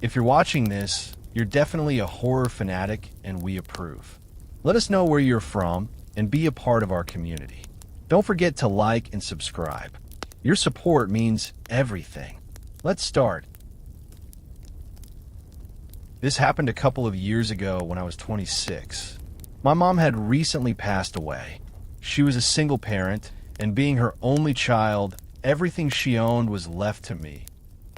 If you're watching this, you're definitely a horror fanatic and we approve. Let us know where you're from and be a part of our community. Don't forget to like and subscribe. Your support means everything. Let's start. This happened a couple of years ago when I was 26. My mom had recently passed away. She was a single parent, and being her only child, everything she owned was left to me,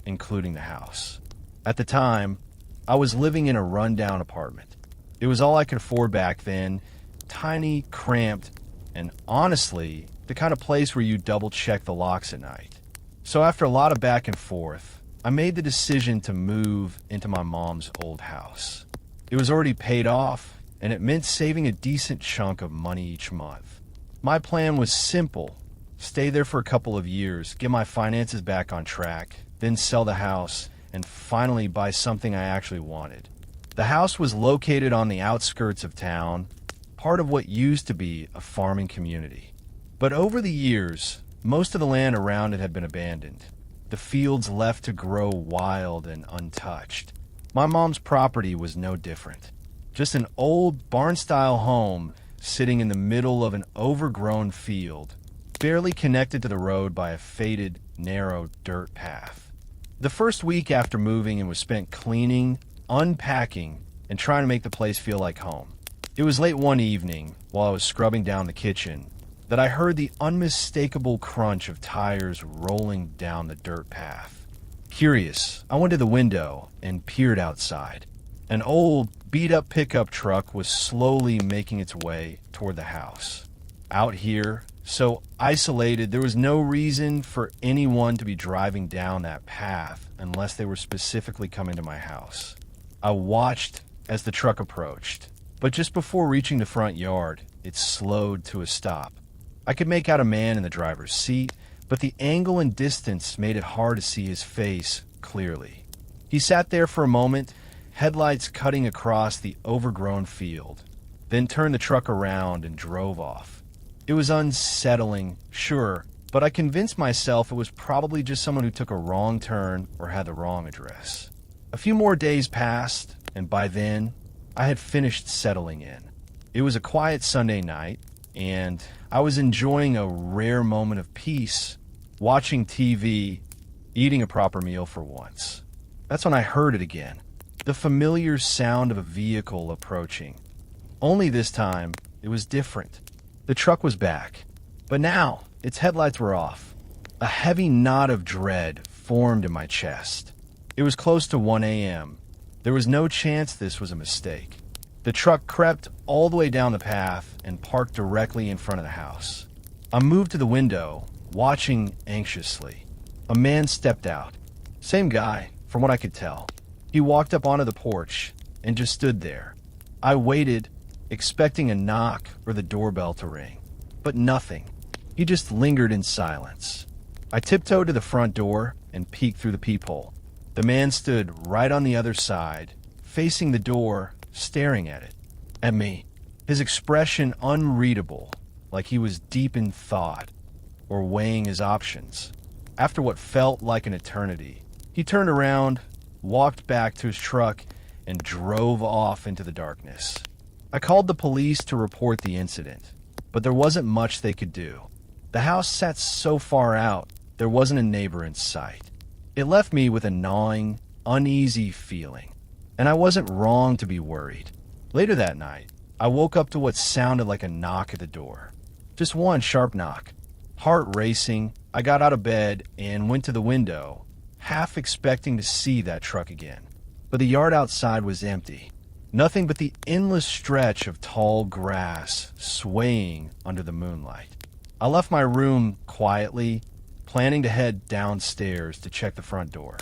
including the house. At the time, I was living in a rundown apartment. It was all I could afford back then, tiny, cramped, and honestly, the kind of place where you double-check the locks at night. So after a lot of back and forth, I made the decision to move into my mom's old house. It was already paid off, and it meant saving a decent chunk of money each month. My plan was simple: stay there for a couple of years, get my finances back on track, then sell the house, and finally buy something I actually wanted. The house was located on the outskirts of town, part of what used to be a farming community. But over the years, most of the land around it had been abandoned. The fields left to grow wild and untouched. My mom's property was no different. Just an old barn-style home sitting in the middle of an overgrown field, barely connected to the road by a faded, narrow dirt path. The first week after moving was spent cleaning, unpacking, and trying to make the place feel like home. It was late one evening, while I was scrubbing down the kitchen, that I heard the unmistakable crunch of tires rolling down the dirt path. Curious, I went to the window and peered outside. An old, beat-up pickup truck was slowly making its way toward the house. Out here, so isolated, there was no reason for anyone to be driving down that path unless they were specifically coming to my house. I watched as the truck approached, but just before reaching the front yard, it slowed to a stop. I could make out a man in the driver's seat, but the angle and distance made it hard to see his face clearly. He sat there for a moment, headlights cutting across the overgrown field, then turned the truck around and drove off. It was unsettling, sure, but I convinced myself it was probably just someone who took a wrong turn or had the wrong address. A few more days passed, and by then, I had finished settling in. It was a quiet Sunday night, and I was enjoying a rare moment of peace, watching TV, eating a proper meal for once. That's when I heard it again, the familiar sound of a vehicle approaching. Only this time, it was different. The truck was back, but now its headlights were off. A heavy knot of dread formed in my chest. It was close to 1 a.m. There was no chance this was a mistake. The truck crept all the way down the path and parked directly in front of the house. I moved to the window, watching anxiously. A man stepped out. Same guy, from what I could tell. He walked up onto the porch and just stood there. I waited, expecting a knock or the doorbell to ring, but nothing. He just lingered in silence. I tiptoed to the front door and peeked through the peephole. The man stood right on the other side, facing the door, staring at me. His expression unreadable, like he was deep in thought or weighing his options. After what felt like an eternity, he turned around, walked back to his truck, and drove off into the darkness. I called the police to report the incident, but there wasn't much they could do. The house sat so far out, there wasn't a neighbor in sight. It left me with a gnawing, uneasy feeling, and I wasn't wrong to be worried. Later that night, I woke up to what sounded like a knock at the door. Just one sharp knock. Heart racing, I got out of bed and went to the window, half expecting to see that truck again. But the yard outside was empty. Nothing but the endless stretch of tall grass swaying under the moonlight. I left my room quietly, planning to head downstairs to check the front door.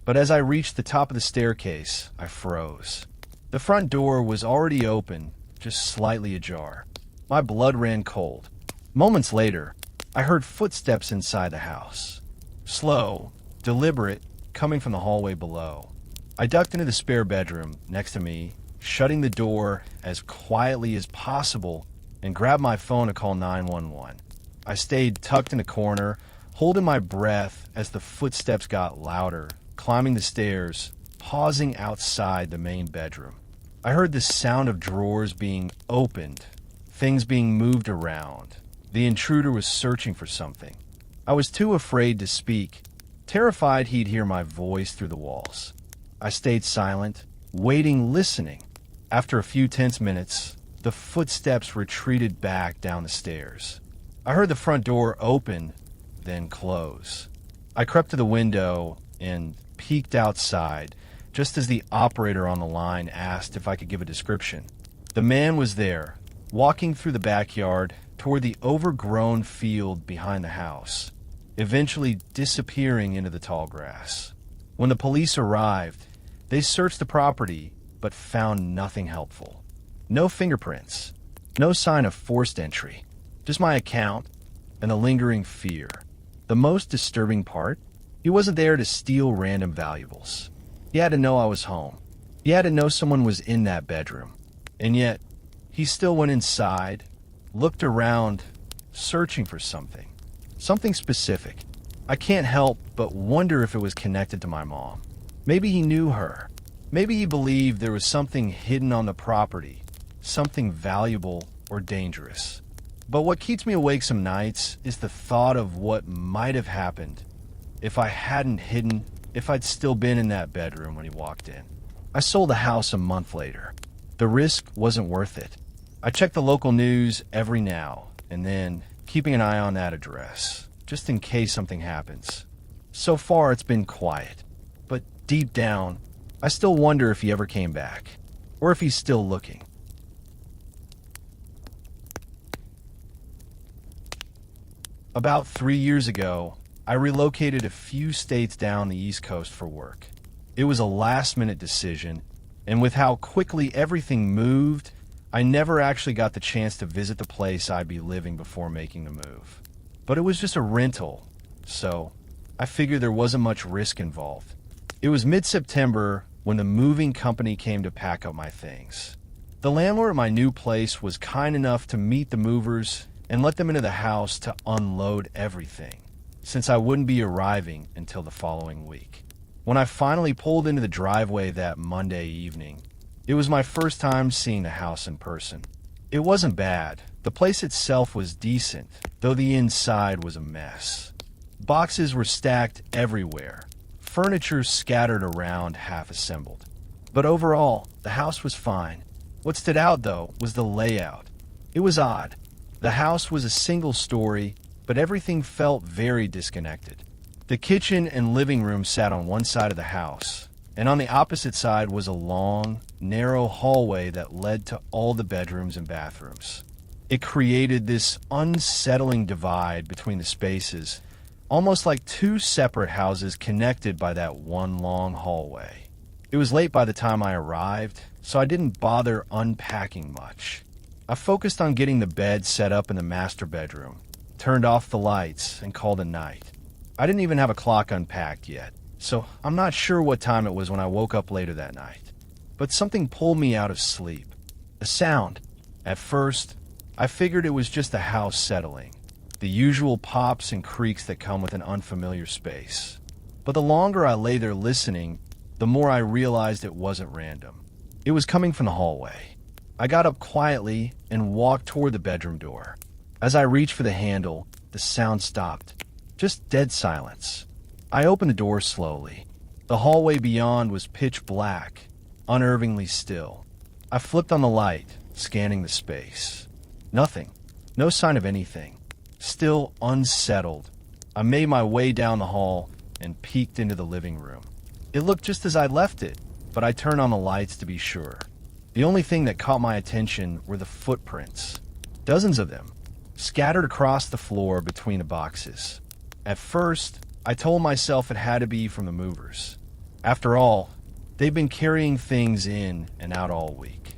But as I reached the top of the staircase, I froze. The front door was already open, just slightly ajar. My blood ran cold. Moments later, I heard footsteps inside the house. Slow, deliberate, coming from the hallway below. I ducked into the spare bedroom next to me, shutting the door as quietly as possible, and grabbed my phone to call 911. I stayed tucked in a corner, holding my breath as the footsteps got louder, climbing the stairs, pausing outside the main bedroom. I heard the sound of drawers being opened, things being moved around. The intruder was searching for something. I was too afraid to speak, terrified he'd hear my voice through the walls. I stayed silent, waiting, listening. After a few tense minutes, the footsteps retreated back down the stairs. I heard the front door open, then close. I crept to the window and peeked outside, just as the operator on the line asked if I could give a description. The man was there, walking through the backyard toward the overgrown field behind the house, eventually disappearing into the tall grass. When the police arrived, they searched the property but found nothing helpful. No fingerprints, no sign of forced entry, just my account and the lingering fear. The most disturbing part? He wasn't there to steal random valuables. He had to know I was home. He had to know someone was in that bedroom. And yet, he still went inside, looked around, searching for something. Something specific. I can't help but wonder if it was connected to my mom. Maybe he knew her. Maybe he believed there was something hidden on the property, something valuable or dangerous. But what keeps me awake some nights is the thought of what might have happened if I hadn't hidden, if I'd still been in that bedroom when he walked in. I sold the house a month later. The risk wasn't worth it. I checked the local news every now and then, keeping an eye on that address, just in case something happens. So far, it's been quiet. But deep down, I still wonder if he ever came back, or if he's still looking. About 3 years ago, I relocated a few states down the East Coast for work. It was a last-minute decision, and with how quickly everything moved, I never actually got the chance to visit the place I'd be living before making the move. But it was just a rental, so I figured there wasn't much risk involved. It was mid-September when the moving company came to pack up my things. The landlord at my new place was kind enough to meet the movers and let them into the house to unload everything, since I wouldn't be arriving until the following week. When I finally pulled into the driveway that Monday evening, it was my first time seeing the house in person. It wasn't bad. The place itself was decent, though the inside was a mess. Boxes were stacked everywhere, furniture scattered around half-assembled. But overall, the house was fine. What stood out, though, was the layout. It was odd. The house was a single story, but everything felt very disconnected. The kitchen and living room sat on one side of the house, and on the opposite side was a long, narrow hallway that led to all the bedrooms and bathrooms. It created this unsettling divide between the spaces, almost like two separate houses connected by that one long hallway. It was late by the time I arrived, so I didn't bother unpacking much. I focused on getting the bed set up in the master bedroom, turned off the lights, and called it night. I didn't even have a clock unpacked yet, so I'm not sure what time it was when I woke up later that night. But something pulled me out of sleep. A sound. At first, I figured it was just the house settling, the usual pops and creaks that come with an unfamiliar space. But the longer I lay there listening, the more I realized it wasn't random. It was coming from the hallway. I got up quietly and walked toward the bedroom door. As I reached for the handle, the sound stopped. Just dead silence. I opened the door slowly. The hallway beyond was pitch black, unnervingly still. I flipped on the light, scanning the space. Nothing. No sign of anything. Still unsettled. I made my way down the hall and peeked into the living room. It looked just as I'd left it, but I turned on the lights to be sure. The only thing that caught my attention were the footprints. Dozens of them, scattered across the floor between the boxes. At first, I told myself it had to be from the movers. After all, they've been carrying things in and out all week.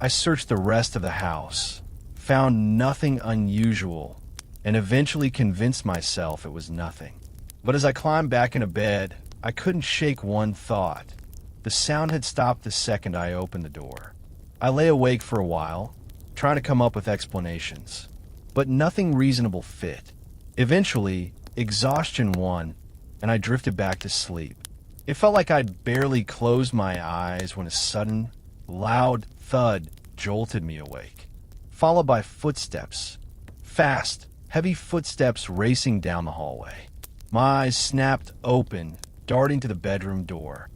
I searched the rest of the house, found nothing unusual, and eventually convinced myself it was nothing. But as I climbed back into bed, I couldn't shake one thought. The sound had stopped the second I opened the door. I lay awake for a while, trying to come up with explanations, but nothing reasonable fit. Eventually, exhaustion won, and I drifted back to sleep. It felt like I'd barely closed my eyes when a sudden, loud thud jolted me awake, followed by footsteps. Fast, heavy footsteps racing down the hallway. My eyes snapped open, darting to the bedroom door,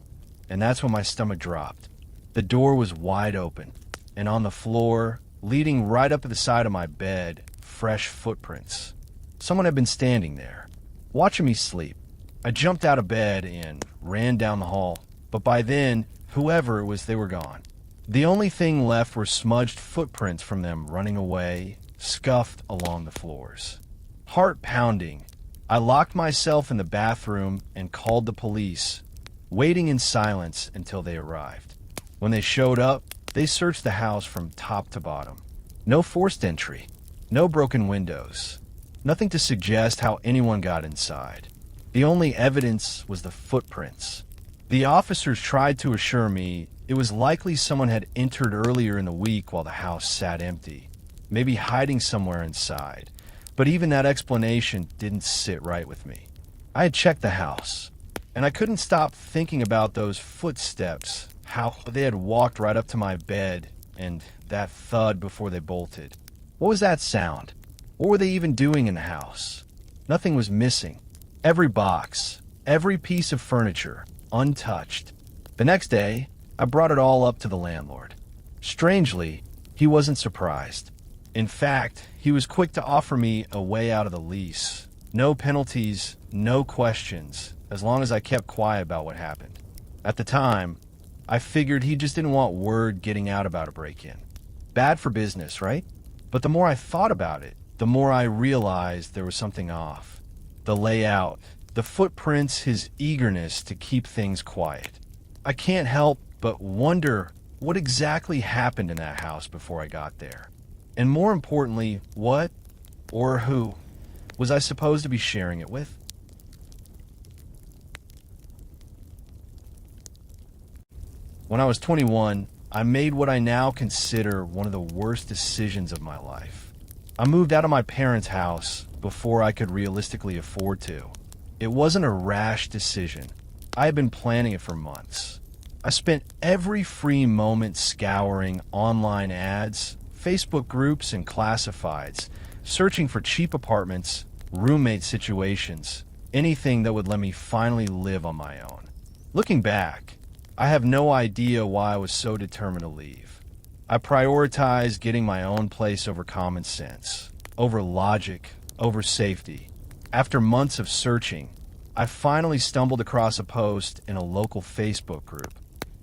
and that's when my stomach dropped. The door was wide open, and on the floor, leading right up to the side of my bed, fresh footprints. Someone had been standing there, watching me sleep. I jumped out of bed and ran down the hall, but by then, whoever it was, they were gone. The only thing left were smudged footprints from them running away, scuffed along the floors. Heart pounding, I locked myself in the bathroom and called the police, waiting in silence until they arrived. When they showed up, they searched the house from top to bottom. No forced entry, no broken windows, nothing to suggest how anyone got inside. The only evidence was the footprints. The officers tried to assure me it was likely someone had entered earlier in the week while the house sat empty, maybe hiding somewhere inside. But even that explanation didn't sit right with me. I had checked the house, and I couldn't stop thinking about those footsteps, how they had walked right up to my bed, and that thud before they bolted. What was that sound? What were they even doing in the house? Nothing was missing. Every box, every piece of furniture, untouched. The next day, I brought it all up to the landlord. Strangely, he wasn't surprised. In fact, he was quick to offer me a way out of the lease. No penalties, no questions, as long as I kept quiet about what happened. At the time, I figured he just didn't want word getting out about a break-in. Bad for business, right? But the more I thought about it, the more I realized there was something off. The layout, the footprints, his eagerness to keep things quiet. I can't help but wonder what exactly happened in that house before I got there. And more importantly, what or who was I supposed to be sharing it with? When I was 21, I made what I now consider one of the worst decisions of my life. I moved out of my parents' house before I could realistically afford to. It wasn't a rash decision. I had been planning it for months. I spent every free moment scouring online ads, Facebook groups, and classifieds, searching for cheap apartments, roommate situations, anything that would let me finally live on my own. Looking back, I have no idea why I was so determined to leave. I prioritized getting my own place over common sense, over logic, over safety. After months of searching, I finally stumbled across a post in a local Facebook group.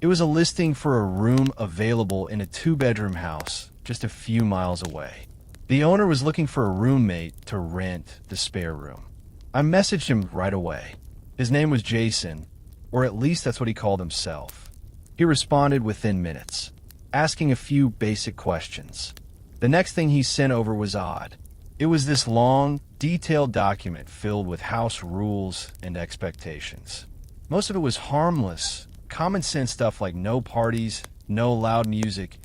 It was a listing for a room available in a 2-bedroom house just a few miles away. The owner was looking for a roommate to rent the spare room. I messaged him right away. His name was Jason, or at least that's what he called himself. He responded within minutes, asking a few basic questions. The next thing he sent over was odd. It was this long, detailed document filled with house rules and expectations. Most of it was harmless, common sense stuff like no parties, no loud music,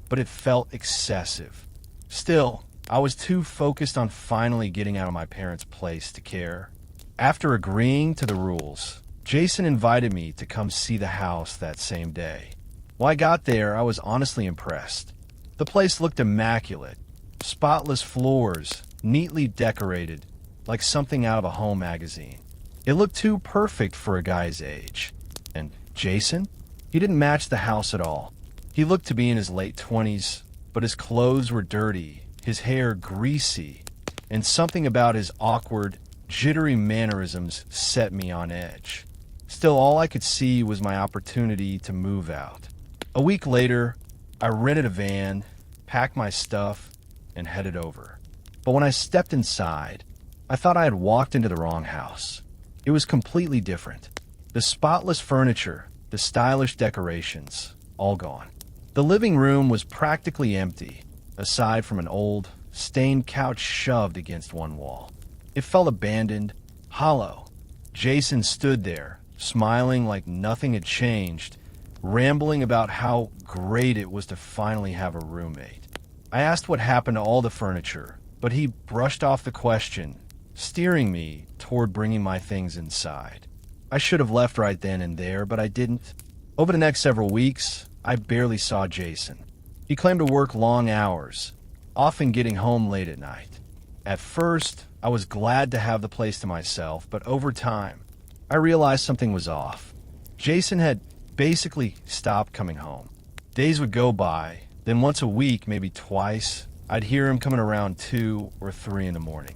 but it felt excessive. Still, I was too focused on finally getting out of my parents' place to care. After agreeing to the rules, Jason invited me to come see the house that same day. When I got there, I was honestly impressed. The place looked immaculate. Spotless floors, neatly decorated, like something out of a home magazine. It looked too perfect for a guy's age. And Jason? He didn't match the house at all. He looked to be in his late 20s, but his clothes were dirty, his hair greasy, and something about his awkward, jittery mannerisms set me on edge. Still, all I could see was my opportunity to move out. A week later, I rented a van, packed my stuff, and headed over. But when I stepped inside, I thought I had walked into the wrong house. It was completely different. The spotless furniture, the stylish decorations, all gone. The living room was practically empty, aside from an old, stained couch shoved against one wall. It felt abandoned, hollow. Jason stood there, smiling like nothing had changed, rambling about how great it was to finally have a roommate. I asked what happened to all the furniture, but he brushed off the question, steering me toward bringing my things inside. I should have left right then and there, but I didn't. Over the next several weeks, I barely saw Jason. He claimed to work long hours, often getting home late at night. At first, I was glad to have the place to myself, but over time, I realized something was off. Jason had basically stopped coming home. Days would go by, then once a week, maybe twice, I'd hear him coming around 2 or 3 in the morning.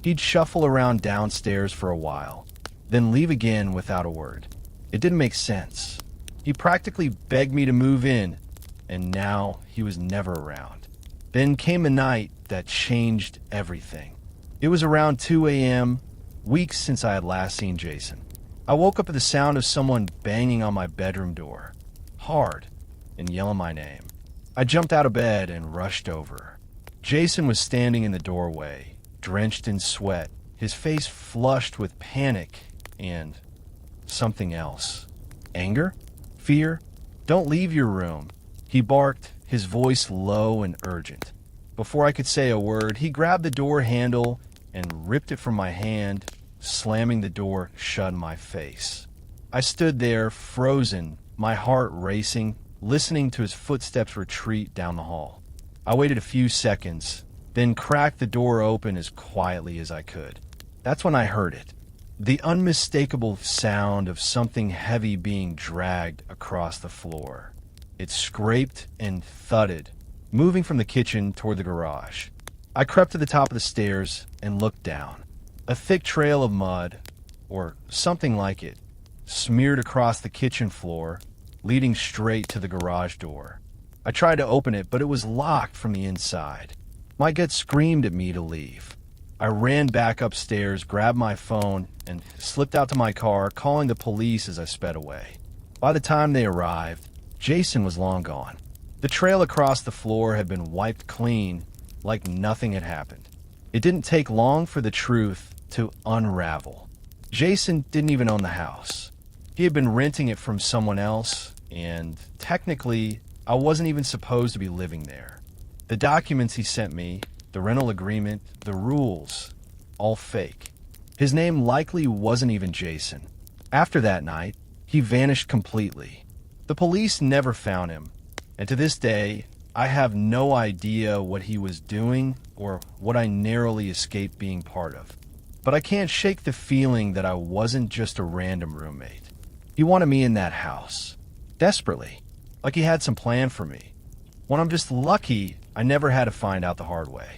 He'd shuffle around downstairs for a while, then leave again without a word. It didn't make sense. He practically begged me to move in, and now he was never around. Then came a night that changed everything. It was around 2 a.m., weeks since I had last seen Jason. I woke up to the sound of someone banging on my bedroom door, hard, and yelling my name. I jumped out of bed and rushed over. Jason was standing in the doorway, drenched in sweat, his face flushed with panic and something else. Anger? Fear? Don't leave your room, he barked, his voice low and urgent. Before I could say a word, he grabbed the door handle and ripped it from my hand, slamming the door shut in my face. I stood there, frozen, my heart racing, listening to his footsteps retreat down the hall. I waited a few seconds, then cracked the door open as quietly as I could. That's when I heard it. The unmistakable sound of something heavy being dragged across the floor. It scraped and thudded, moving from the kitchen toward the garage. I crept to the top of the stairs and looked down. A thick trail of mud, or something like it, smeared across the kitchen floor, leading straight to the garage door. I tried to open it, but it was locked from the inside. My gut screamed at me to leave. I ran back upstairs, grabbed my phone, and slipped out to my car, calling the police as I sped away. By the time they arrived, Jason was long gone. The trail across the floor had been wiped clean, like nothing had happened. It didn't take long for the truth to unravel. Jason didn't even own the house. He had been renting it from someone else, and technically, I wasn't even supposed to be living there. The documents he sent me, the rental agreement, the rules, all fake. His name likely wasn't even Jason. After that night, he vanished completely. The police never found him, and to this day, I have no idea what he was doing or what I narrowly escaped being part of. But I can't shake the feeling that I wasn't just a random roommate. He wanted me in that house, desperately, like he had some plan for me. When I'm just lucky, I never had to find out the hard way.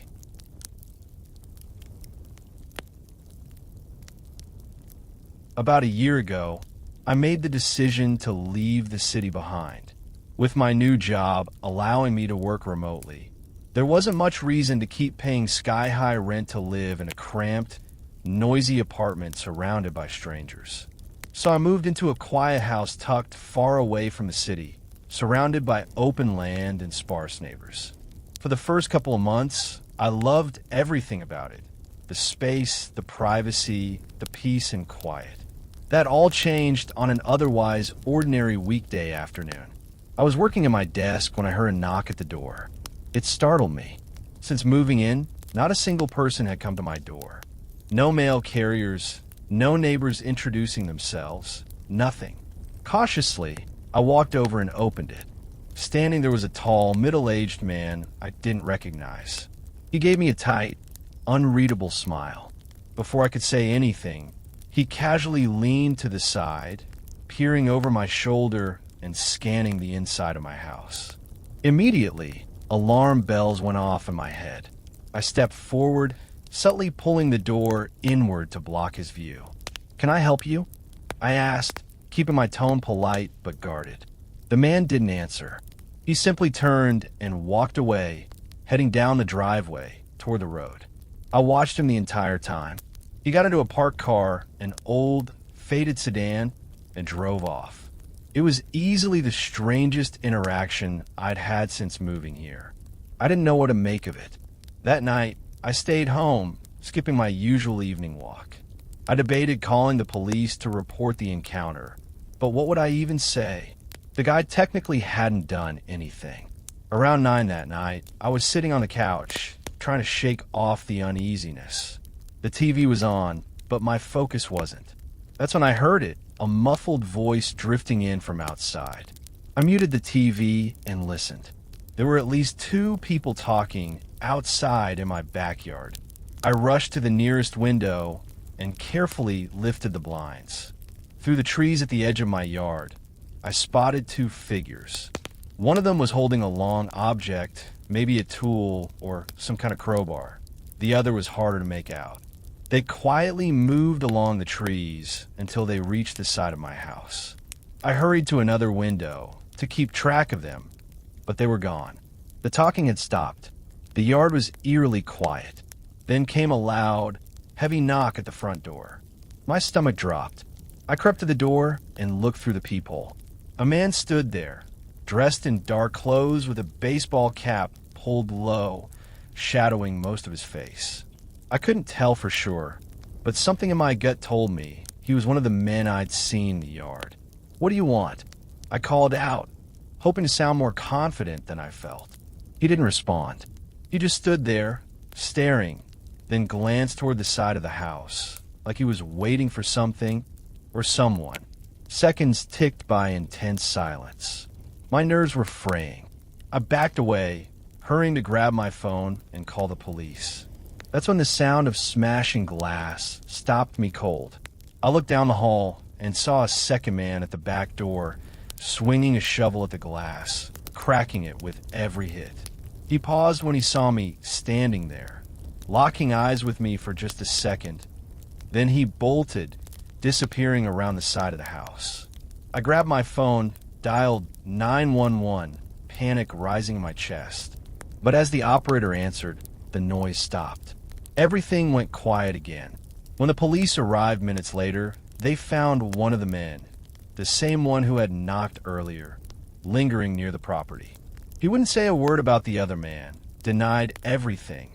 About a year ago, I made the decision to leave the city behind. With my new job allowing me to work remotely, there wasn't much reason to keep paying sky-high rent to live in a cramped, noisy apartment surrounded by strangers. So I moved into a quiet house tucked far away from the city, surrounded by open land and sparse neighbors. For the first couple of months, I loved everything about it. The space, the privacy, the peace and quiet. That all changed on an otherwise ordinary weekday afternoon. I was working at my desk when I heard a knock at the door. It startled me. Since moving in, not a single person had come to my door. No mail carriers, no neighbors introducing themselves, nothing. Cautiously, I walked over and opened it. Standing there was a tall, middle-aged man I didn't recognize. He gave me a tight, unreadable smile. Before I could say anything, he casually leaned to the side, peering over my shoulder and scanning the inside of my house. Immediately, alarm bells went off in my head. I stepped forward, subtly pulling the door inward to block his view. "Can I help you?" I asked, keeping my tone polite but guarded. The man didn't answer. He simply turned and walked away, heading down the driveway toward the road. I watched him the entire time. He got into a parked car, an old, faded sedan, and drove off. It was easily the strangest interaction I'd had since moving here. I didn't know what to make of it. That night, I stayed home, skipping my usual evening walk. I debated calling the police to report the encounter, but what would I even say? The guy technically hadn't done anything. Around 9 that night, I was sitting on the couch, trying to shake off the uneasiness. The TV was on, but my focus wasn't. That's when I heard it, a muffled voice drifting in from outside. I muted the TV and listened. There were at least two people talking outside in my backyard. I rushed to the nearest window and carefully lifted the blinds. Through the trees at the edge of my yard, I spotted two figures. One of them was holding a long object, maybe a tool or some kind of crowbar. The other was harder to make out. They quietly moved along the trees until they reached the side of my house. I hurried to another window to keep track of them, but they were gone. The talking had stopped. The yard was eerily quiet. Then came a loud, heavy knock at the front door. My stomach dropped. I crept to the door and looked through the peephole. A man stood there, dressed in dark clothes with a baseball cap pulled low, shadowing most of his face. I couldn't tell for sure, but something in my gut told me he was one of the men I'd seen in the yard. "What do you want?" I called out, hoping to sound more confident than I felt. He didn't respond. He just stood there, staring, then glanced toward the side of the house, like he was waiting for something or someone. Seconds ticked by in tense silence. My nerves were fraying. I backed away, hurrying to grab my phone and call the police. That's when the sound of smashing glass stopped me cold. I looked down the hall and saw a second man at the back door, swinging a shovel at the glass, cracking it with every hit. He paused when he saw me standing there, locking eyes with me for just a second. Then he bolted, disappearing around the side of the house. I grabbed my phone, dialed 911, panic rising in my chest. But as the operator answered, the noise stopped. Everything went quiet again. When the police arrived minutes later, they found one of the men, the same one who had knocked earlier, lingering near the property. He wouldn't say a word about the other man, denied everything,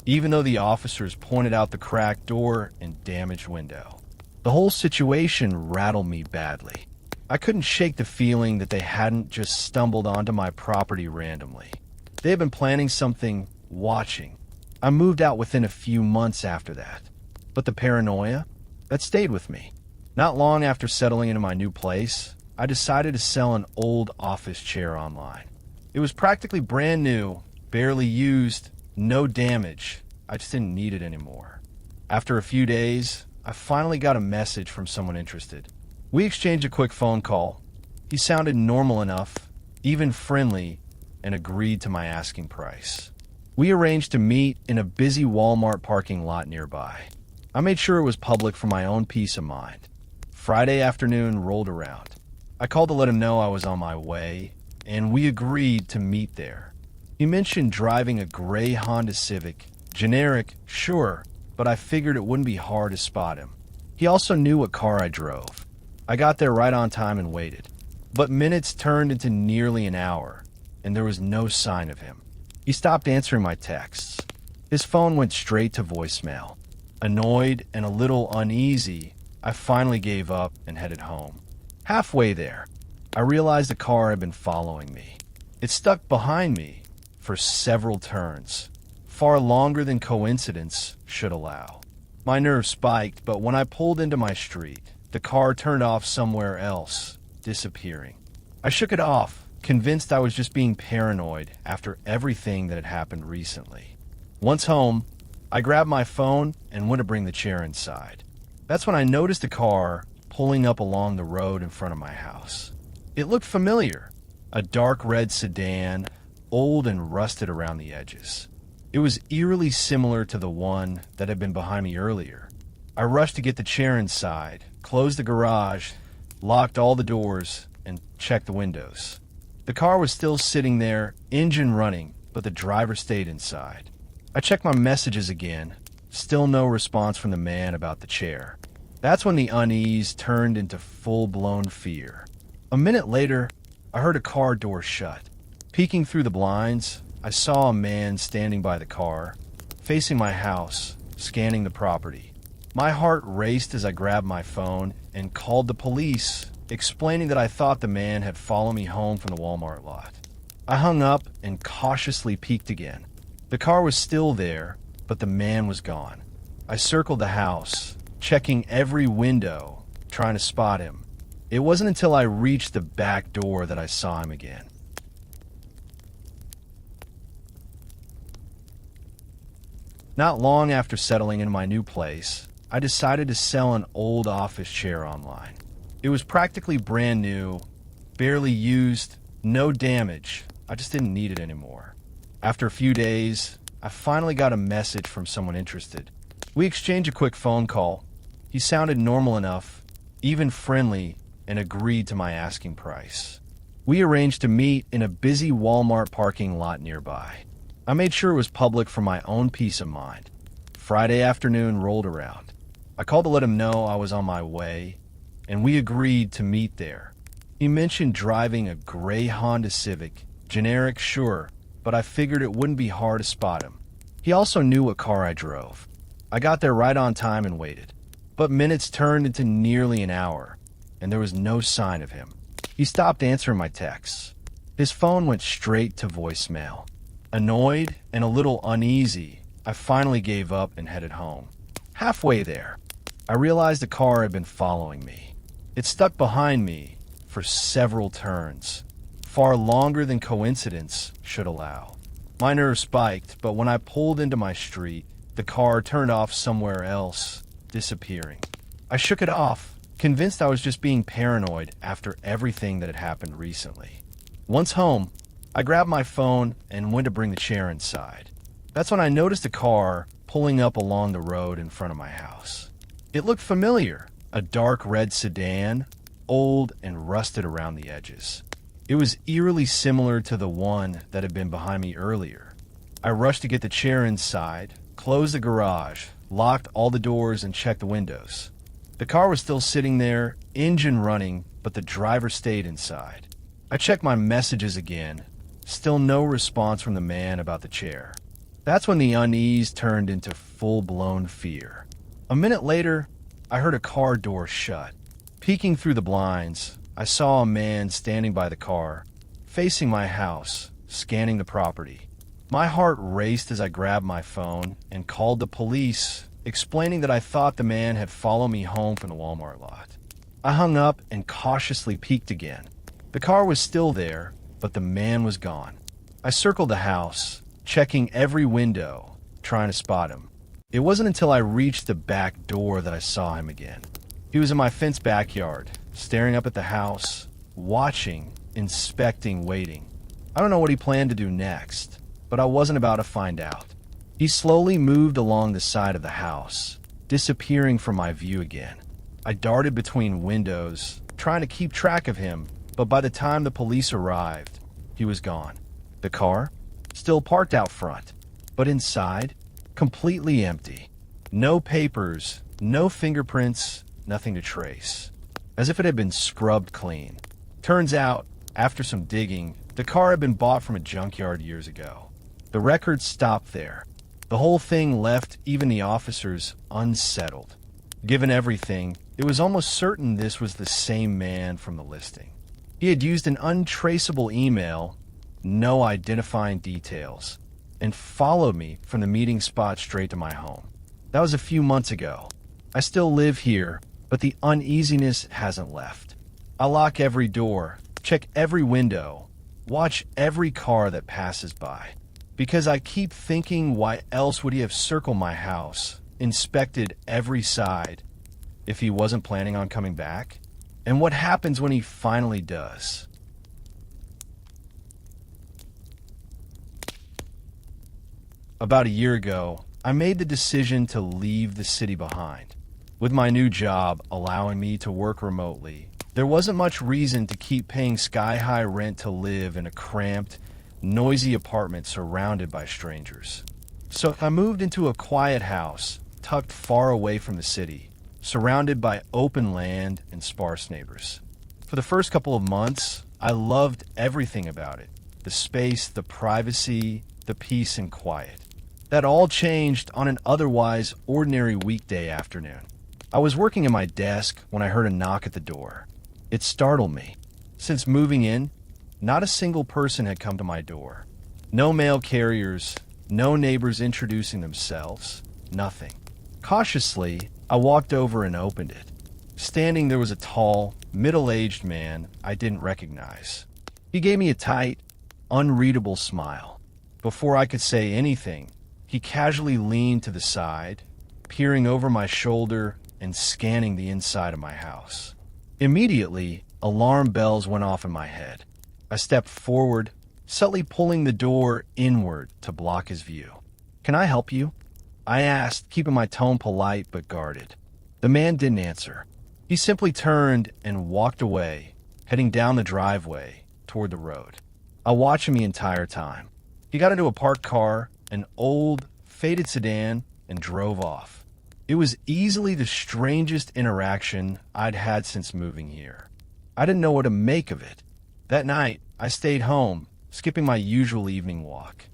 even though the officers pointed out the cracked door and damaged window. The whole situation rattled me badly. I couldn't shake the feeling that they hadn't just stumbled onto my property randomly. They had been planning something, watching. I moved out within a few months after that. But the paranoia, that stayed with me. Not long after settling into my new place, I decided to sell an old office chair online. It was practically brand new, barely used, no damage. I just didn't need it anymore. After a few days, I finally got a message from someone interested. We exchanged a quick phone call. He sounded normal enough, even friendly, and agreed to my asking price. We arranged to meet in a busy Walmart parking lot nearby. I made sure it was public for my own peace of mind. Friday afternoon rolled around. I called to let him know I was on my way, and we agreed to meet there. He mentioned driving a gray Honda Civic. Generic, sure, but I figured it wouldn't be hard to spot him. He also knew what car I drove. I got there right on time and waited. But minutes turned into nearly an hour, and there was no sign of him. He stopped answering my texts. His phone went straight to voicemail. Annoyed and a little uneasy, I finally gave up and headed home. Halfway there, I realized the car had been following me. It stuck behind me for several turns, far longer than coincidence should allow. My nerves spiked, but when I pulled into my street, the car turned off somewhere else, disappearing. I shook it off, convinced I was just being paranoid after everything that had happened recently. Once home, I grabbed my phone and went to bring the chair inside. That's when I noticed a car pulling up along the road in front of my house. It looked familiar. A dark red sedan, old and rusted around the edges. It was eerily similar to the one that had been behind me earlier. I rushed to get the chair inside, closed the garage, locked all the doors, and checked the windows. The car was still sitting there, engine running, but the driver stayed inside. I checked my messages again. Still no response from the man about the chair. That's when the unease turned into full-blown fear. A minute later, I heard a car door shut. Peeking through the blinds, I saw a man standing by the car, facing my house, scanning the property. My heart raced as I grabbed my phone and called the police, explaining that I thought the man had followed me home from the Walmart lot. I hung up and cautiously peeked again. The car was still there, but the man was gone. I circled the house, checking every window, trying to spot him, It wasn't until I reached the back door that I saw him again. Not long after settling in my new place, I decided to sell an old office chair online. It was practically brand new, barely used, no damage. I just didn't need it anymore. After a few days, I finally got a message from someone interested. We exchanged a quick phone call. He sounded normal enough, even friendly, and agreed to my asking price. We arranged to meet in a busy Walmart parking lot nearby. I made sure it was public for my own peace of mind. Friday afternoon rolled around. I called to let him know I was on my way, and we agreed to meet there. He mentioned driving a gray Honda Civic, generic, sure, but I figured it wouldn't be hard to spot him. He also knew what car I drove. I got there right on time and waited. But minutes turned into nearly an hour, and there was no sign of him. He stopped answering my texts. His phone went straight to voicemail. Annoyed and a little uneasy, I finally gave up and headed home. Halfway there, I realized the car had been following me. It stuck behind me for several turns, far longer than coincidence should allow. My nerves spiked, but when I pulled into my street, the car turned off somewhere else, disappearing. I shook it off, convinced I was just being paranoid after everything that had happened recently. Once home, I grabbed my phone and went to bring the chair inside. That's when I noticed a car pulling up along the road in front of my house. It looked familiar, a dark red sedan, old and rusted around the edges. It was eerily similar to the one that had been behind me earlier. I rushed to get the chair inside, closed the garage, locked all the doors, and checked the windows. The car was still sitting there, engine running, but the driver stayed inside. I checked my messages again. Still no response from the man about the chair. That's when the unease turned into full-blown fear. A minute later, I heard a car door shut. Peeking through the blinds, I saw a man standing by the car, facing my house, scanning the property. My heart raced as I grabbed my phone and called the police, explaining that I thought the man had followed me home from the Walmart lot. I hung up and cautiously peeked again. The car was still there, but the man was gone. I circled the house, checking every window, trying to spot him. It wasn't until I reached the back door that I saw him again. He was in my fenced backyard, staring up at the house, watching, inspecting, waiting. I don't know what he planned to do next, but I wasn't about to find out. He slowly moved along the side of the house, disappearing from my view again. I darted between windows, trying to keep track of him, but by the time the police arrived, he was gone. The car? Still parked out front, but inside, completely empty. No papers, no fingerprints, nothing to trace. As if it had been scrubbed clean. Turns out, after some digging, the car had been bought from a junkyard years ago. The record stopped there. The whole thing left even the officers unsettled. Given everything, it was almost certain this was the same man from the listing. He had used an untraceable email, no identifying details, and followed me from the meeting spot straight to my home. That was a few months ago. I still live here, but the uneasiness hasn't left. I lock every door, check every window, watch every car that passes by. Because I keep thinking, why else would he have circled my house, inspected every side, if he wasn't planning on coming back? And what happens when he finally does? About a year ago, I made the decision to leave the city behind. With my new job allowing me to work remotely, there wasn't much reason to keep paying sky-high rent to live in a cramped, noisy apartment surrounded by strangers. So I moved into a quiet house, tucked far away from the city, surrounded by open land and sparse neighbors. For the first couple of months, I loved everything about it. The space, the privacy, the peace and quiet. That all changed on an otherwise ordinary weekday afternoon. I was working at my desk when I heard a knock at the door. It startled me. Since moving in, not a single person had come to my door. No mail carriers, no neighbors introducing themselves, nothing. Cautiously, I walked over and opened it. Standing there was a tall, middle-aged man I didn't recognize. He gave me a tight, unreadable smile. Before I could say anything, he casually leaned to the side, peering over my shoulder and scanning the inside of my house. Immediately, alarm bells went off in my head. I stepped forward, subtly pulling the door inward to block his view. "Can I help you?" I asked, keeping my tone polite but guarded. The man didn't answer. He simply turned and walked away, heading down the driveway toward the road. I watched him the entire time. He got into a parked car, an old, faded sedan, and drove off. It was easily the strangest interaction I'd had since moving here. I didn't know what to make of it. That night, I stayed home, skipping my usual evening walk.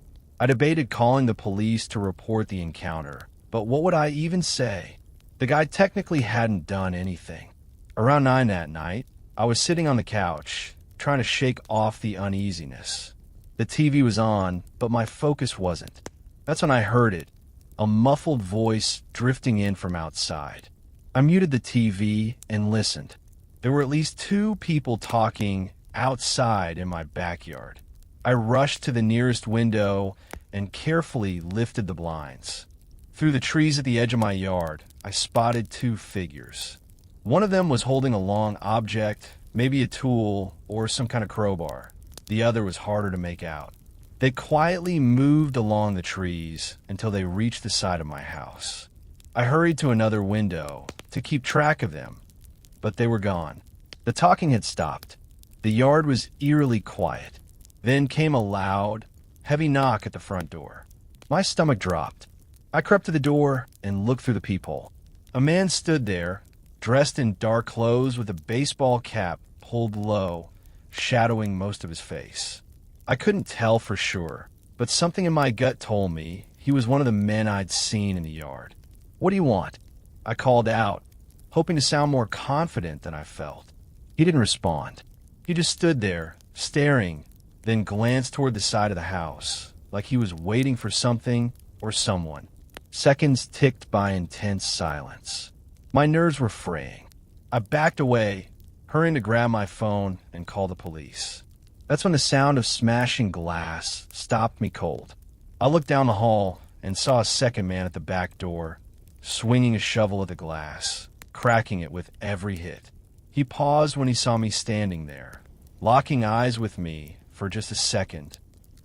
I debated calling the police to report the encounter, but what would I even say? The guy technically hadn't done anything. Around 9 that night, I was sitting on the couch, trying to shake off the uneasiness. The TV was on, but my focus wasn't. That's when I heard it, a muffled voice drifting in from outside. I muted the TV and listened. There were at least 2 people talking outside in my backyard. I rushed to the nearest window and carefully lifted the blinds. Through the trees at the edge of my yard, I spotted 2 figures. One of them was holding a long object, maybe a tool or some kind of crowbar. The other was harder to make out. They quietly moved along the trees until they reached the side of my house. I hurried to another window to keep track of them, but they were gone. The talking had stopped. The yard was eerily quiet. Then came a loud, heavy knock at the front door. My stomach dropped. I crept to the door and looked through the peephole. A man stood there, dressed in dark clothes with a baseball cap pulled low, shadowing most of his face. I couldn't tell for sure, but something in my gut told me he was one of the men I'd seen in the yard. "What do you want?" I called out, hoping to sound more confident than I felt. He didn't respond. He just stood there, staring, then glanced toward the side of the house, like he was waiting for something or someone. Seconds ticked by intense silence. My nerves were fraying. I backed away, hurrying to grab my phone and call the police. That's when the sound of smashing glass stopped me cold. I looked down the hall and saw a second man at the back door, swinging a shovel at the glass, cracking it with every hit. He paused when he saw me standing there, locking eyes with me for just a second.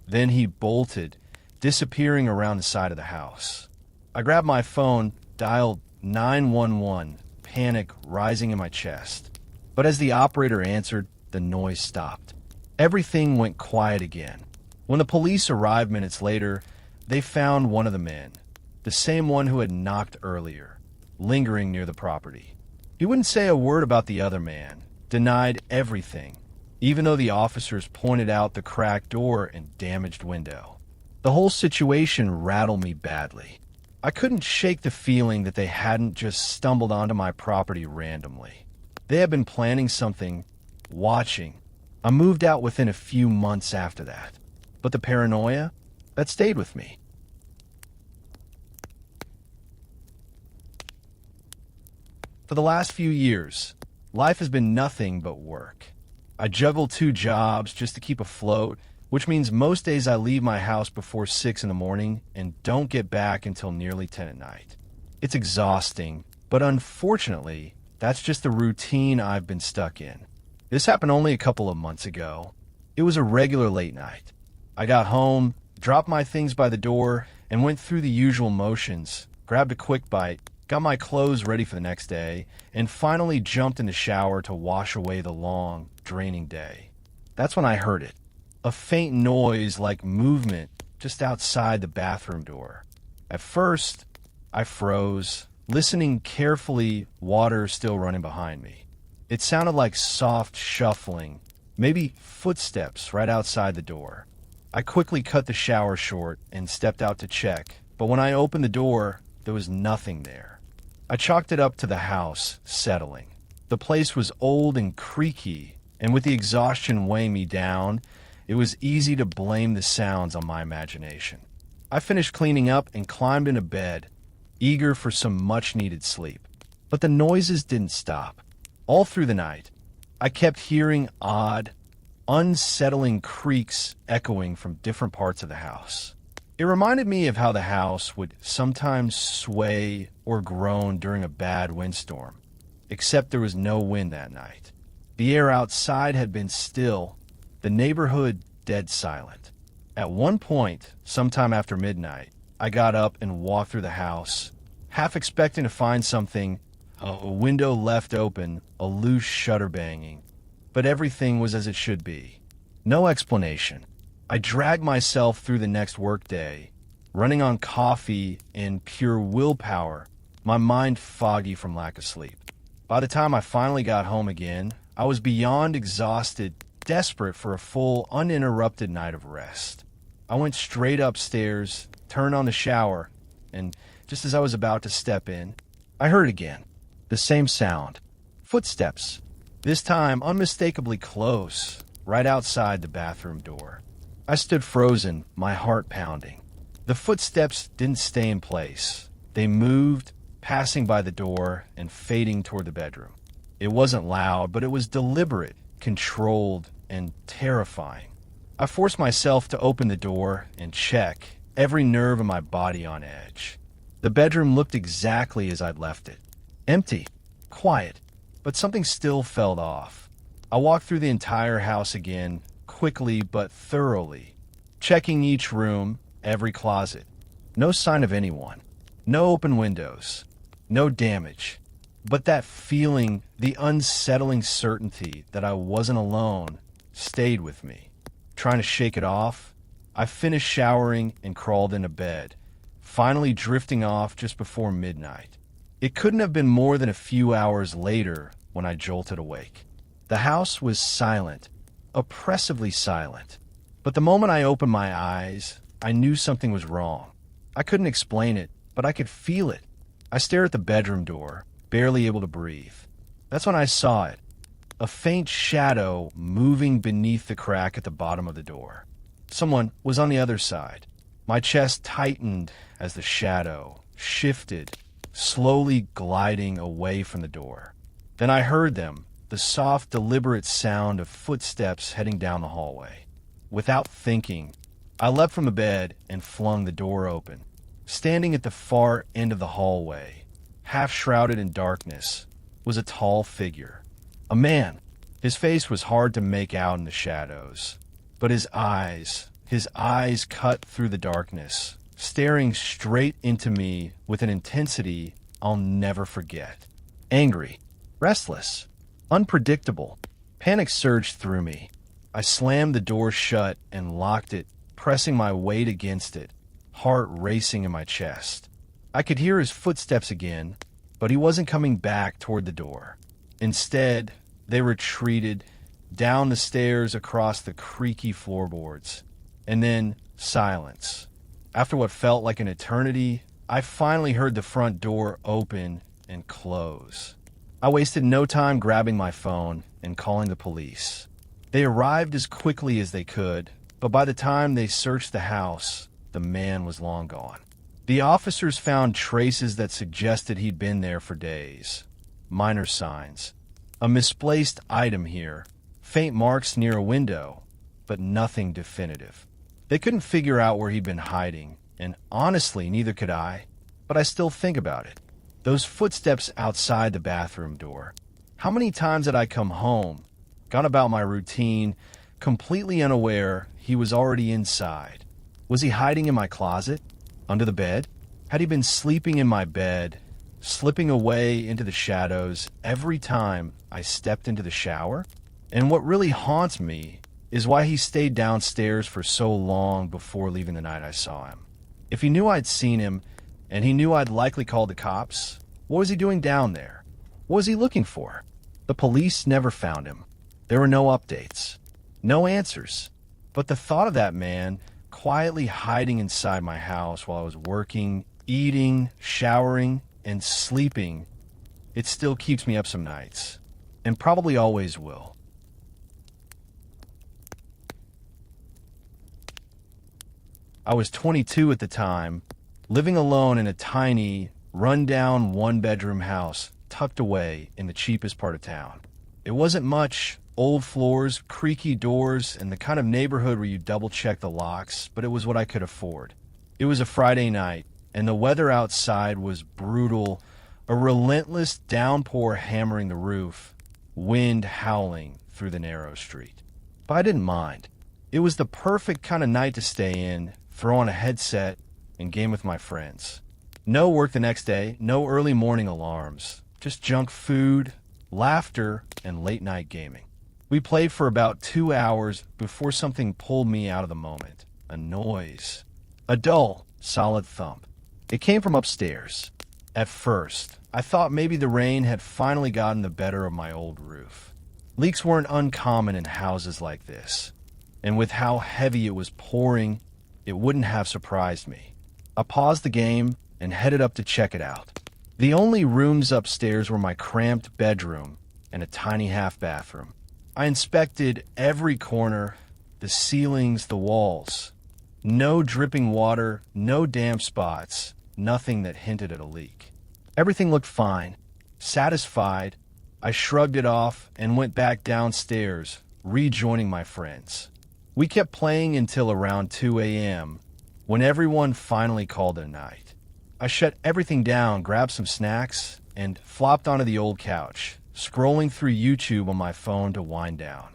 Then he bolted, disappearing around the side of the house. I grabbed my phone, dialed 911, panic rising in my chest. But as the operator answered, the noise stopped. Everything went quiet again. When the police arrived minutes later, they found one of the men, the same one who had knocked earlier, lingering near the property. He wouldn't say a word about the other man, denied everything, even though the officers pointed out the cracked door and damaged window. The whole situation rattled me badly. I couldn't shake the feeling that they hadn't just stumbled onto my property randomly. They had been planning something, watching. I moved out within a few months after that. But the paranoia, that stayed with me. For the last few years, life has been nothing but work. I juggle 2 jobs just to keep afloat, which means most days I leave my house before 6 in the morning and don't get back until nearly 10 at night. It's exhausting, but unfortunately, that's just the routine I've been stuck in. This happened only a couple of months ago. It was a regular late night. I got home, dropped my things by the door, and went through the usual motions, grabbed a quick bite, got my clothes ready for the next day, and finally jumped in the shower to wash away the long, draining day. That's when I heard it. A faint noise like movement just outside the bathroom door. At first, I froze, listening carefully, water still running behind me. It sounded like soft shuffling, maybe footsteps right outside the door. I quickly cut the shower short and stepped out to check, but when I opened the door, there was nothing there. I chalked it up to the house settling. The place was old and creaky, and with the exhaustion weighing me down, it was easy to blame the sounds on my imagination. I finished cleaning up and climbed into bed, eager for some much-needed sleep. But the noises didn't stop. All through the night, I kept hearing odd, unsettling creaks echoing from different parts of the house. It reminded me of how the house would sometimes sway or groan during a bad windstorm, except there was no wind that night. The air outside had been still, the neighborhood dead silent. At one point, sometime after midnight, I got up and walked through the house, half expecting to find something, a window left open, a loose shutter banging, but everything was as it should be. No explanation. I dragged myself through the next workday, running on coffee and pure willpower, my mind foggy from lack of sleep. By the time I finally got home again, I was beyond exhausted, desperate for a full, uninterrupted night of rest. I went straight upstairs, turned on the shower, and just as I was about to step in, I heard again. The same sound. Footsteps. This time unmistakably close, right outside the bathroom door. I stood frozen, my heart pounding. The footsteps didn't stay in place. They moved, passing by the door and fading toward the bedroom. It wasn't loud, but it was deliberate, controlled, and terrifying. I forced myself to open the door and check, every nerve in my body on edge. The bedroom looked exactly as I'd left it. Empty, quiet, but something still felt off. I walked through the entire house again, quickly but thoroughly, checking each room, every closet. No sign of anyone. No open windows. No damage. But that feeling, the unsettling certainty that I wasn't alone, stayed with me. Trying to shake it off, I finished showering and crawled into bed, finally drifting off just before midnight. It couldn't have been more than a few hours later when I jolted awake. The house was silent, oppressively silent. But the moment I opened my eyes, I knew something was wrong. I couldn't explain it, but I could feel it. I stared at the bedroom door, barely able to breathe. That's when I saw it. A faint shadow moving beneath the crack at the bottom of the door. Someone was on the other side. My chest tightened as the shadow shifted, slowly gliding away from the door. Then I heard them, the soft, deliberate sound of footsteps heading down the hallway. Without thinking, I leapt from the bed and flung the door open. Standing at the far end of the hallway, half shrouded in darkness, was a tall figure. A man. His face was hard to make out in the shadows, but his eyes cut through the darkness, staring straight into me with an intensity I'll never forget. Angry, restless, unpredictable. Panic surged through me. I slammed the door shut and locked it, pressing my weight against it, heart racing in my chest. I could hear his footsteps again, but he wasn't coming back toward the door. Instead, they retreated down the stairs across the creaky floorboards, and then silence. After what felt like an eternity, I finally heard the front door open and close. I wasted no time grabbing my phone and calling the police. They arrived as quickly as they could, but by the time they searched the house, the man was long gone. The officers found traces that suggested he'd been there for days. Minor signs. A misplaced item here. Faint marks near a window, but nothing definitive. They couldn't figure out where he'd been hiding, and honestly, neither could I. But I still think about it. Those footsteps outside the bathroom door. How many times had I come home, gone about my routine, completely unaware he was already inside? Was he hiding in my closet? Under the bed? Had he been sleeping in my bed, slipping away into the shadows every time I stepped into the shower? And what really haunts me is why he stayed downstairs for so long before leaving the night I saw him. If he knew I'd seen him, and he knew I'd likely call the cops, what was he doing down there? What was he looking for? The police never found him. There were no updates, no answers. But the thought of that man quietly hiding inside my house while I was working, eating, showering, and sleeping, it still keeps me up some nights, and probably always will. I was 22 at the time, living alone in a tiny, run-down one-bedroom house tucked away in the cheapest part of town. It wasn't much. Old floors, creaky doors, and the kind of neighborhood where you double-check the locks, but it was what I could afford. It was a Friday night, and the weather outside was brutal, a relentless downpour hammering the roof, wind howling through the narrow street. But I didn't mind. It was the perfect kind of night to stay in, throw on a headset, and game with my friends. No work the next day, no early morning alarms, just junk food, laughter, and late-night gaming. We played for about 2 hours before something pulled me out of the moment. A noise. A dull, solid thump. It came from upstairs. At first, I thought maybe the rain had finally gotten the better of my old roof. Leaks weren't uncommon in houses like this, and with how heavy it was pouring, it wouldn't have surprised me. I paused the game and headed up to check it out. The only rooms upstairs were my cramped bedroom and a tiny half-bathroom. I inspected every corner, the ceilings, the walls. No dripping water, no damp spots, nothing that hinted at a leak. Everything looked fine. Satisfied, I shrugged it off and went back downstairs, rejoining my friends. We kept playing until around 2 a.m., when everyone finally called it a night. I shut everything down, grabbed some snacks, and flopped onto the old couch, scrolling through YouTube on my phone to wind down.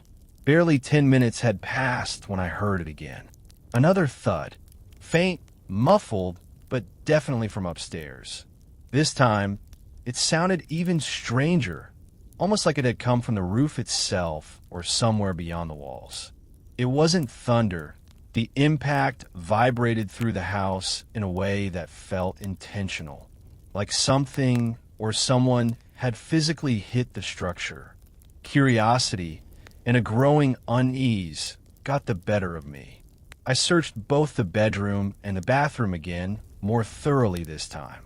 Barely 10 minutes had passed when I heard it again. Another thud. Faint, muffled, but definitely from upstairs. This time, it sounded even stranger, almost like it had come from the roof itself or somewhere beyond the walls. It wasn't thunder. The impact vibrated through the house in a way that felt intentional, like something or someone had physically hit the structure. Curiosity and a growing unease got the better of me. I searched both the bedroom and the bathroom again, more thoroughly this time.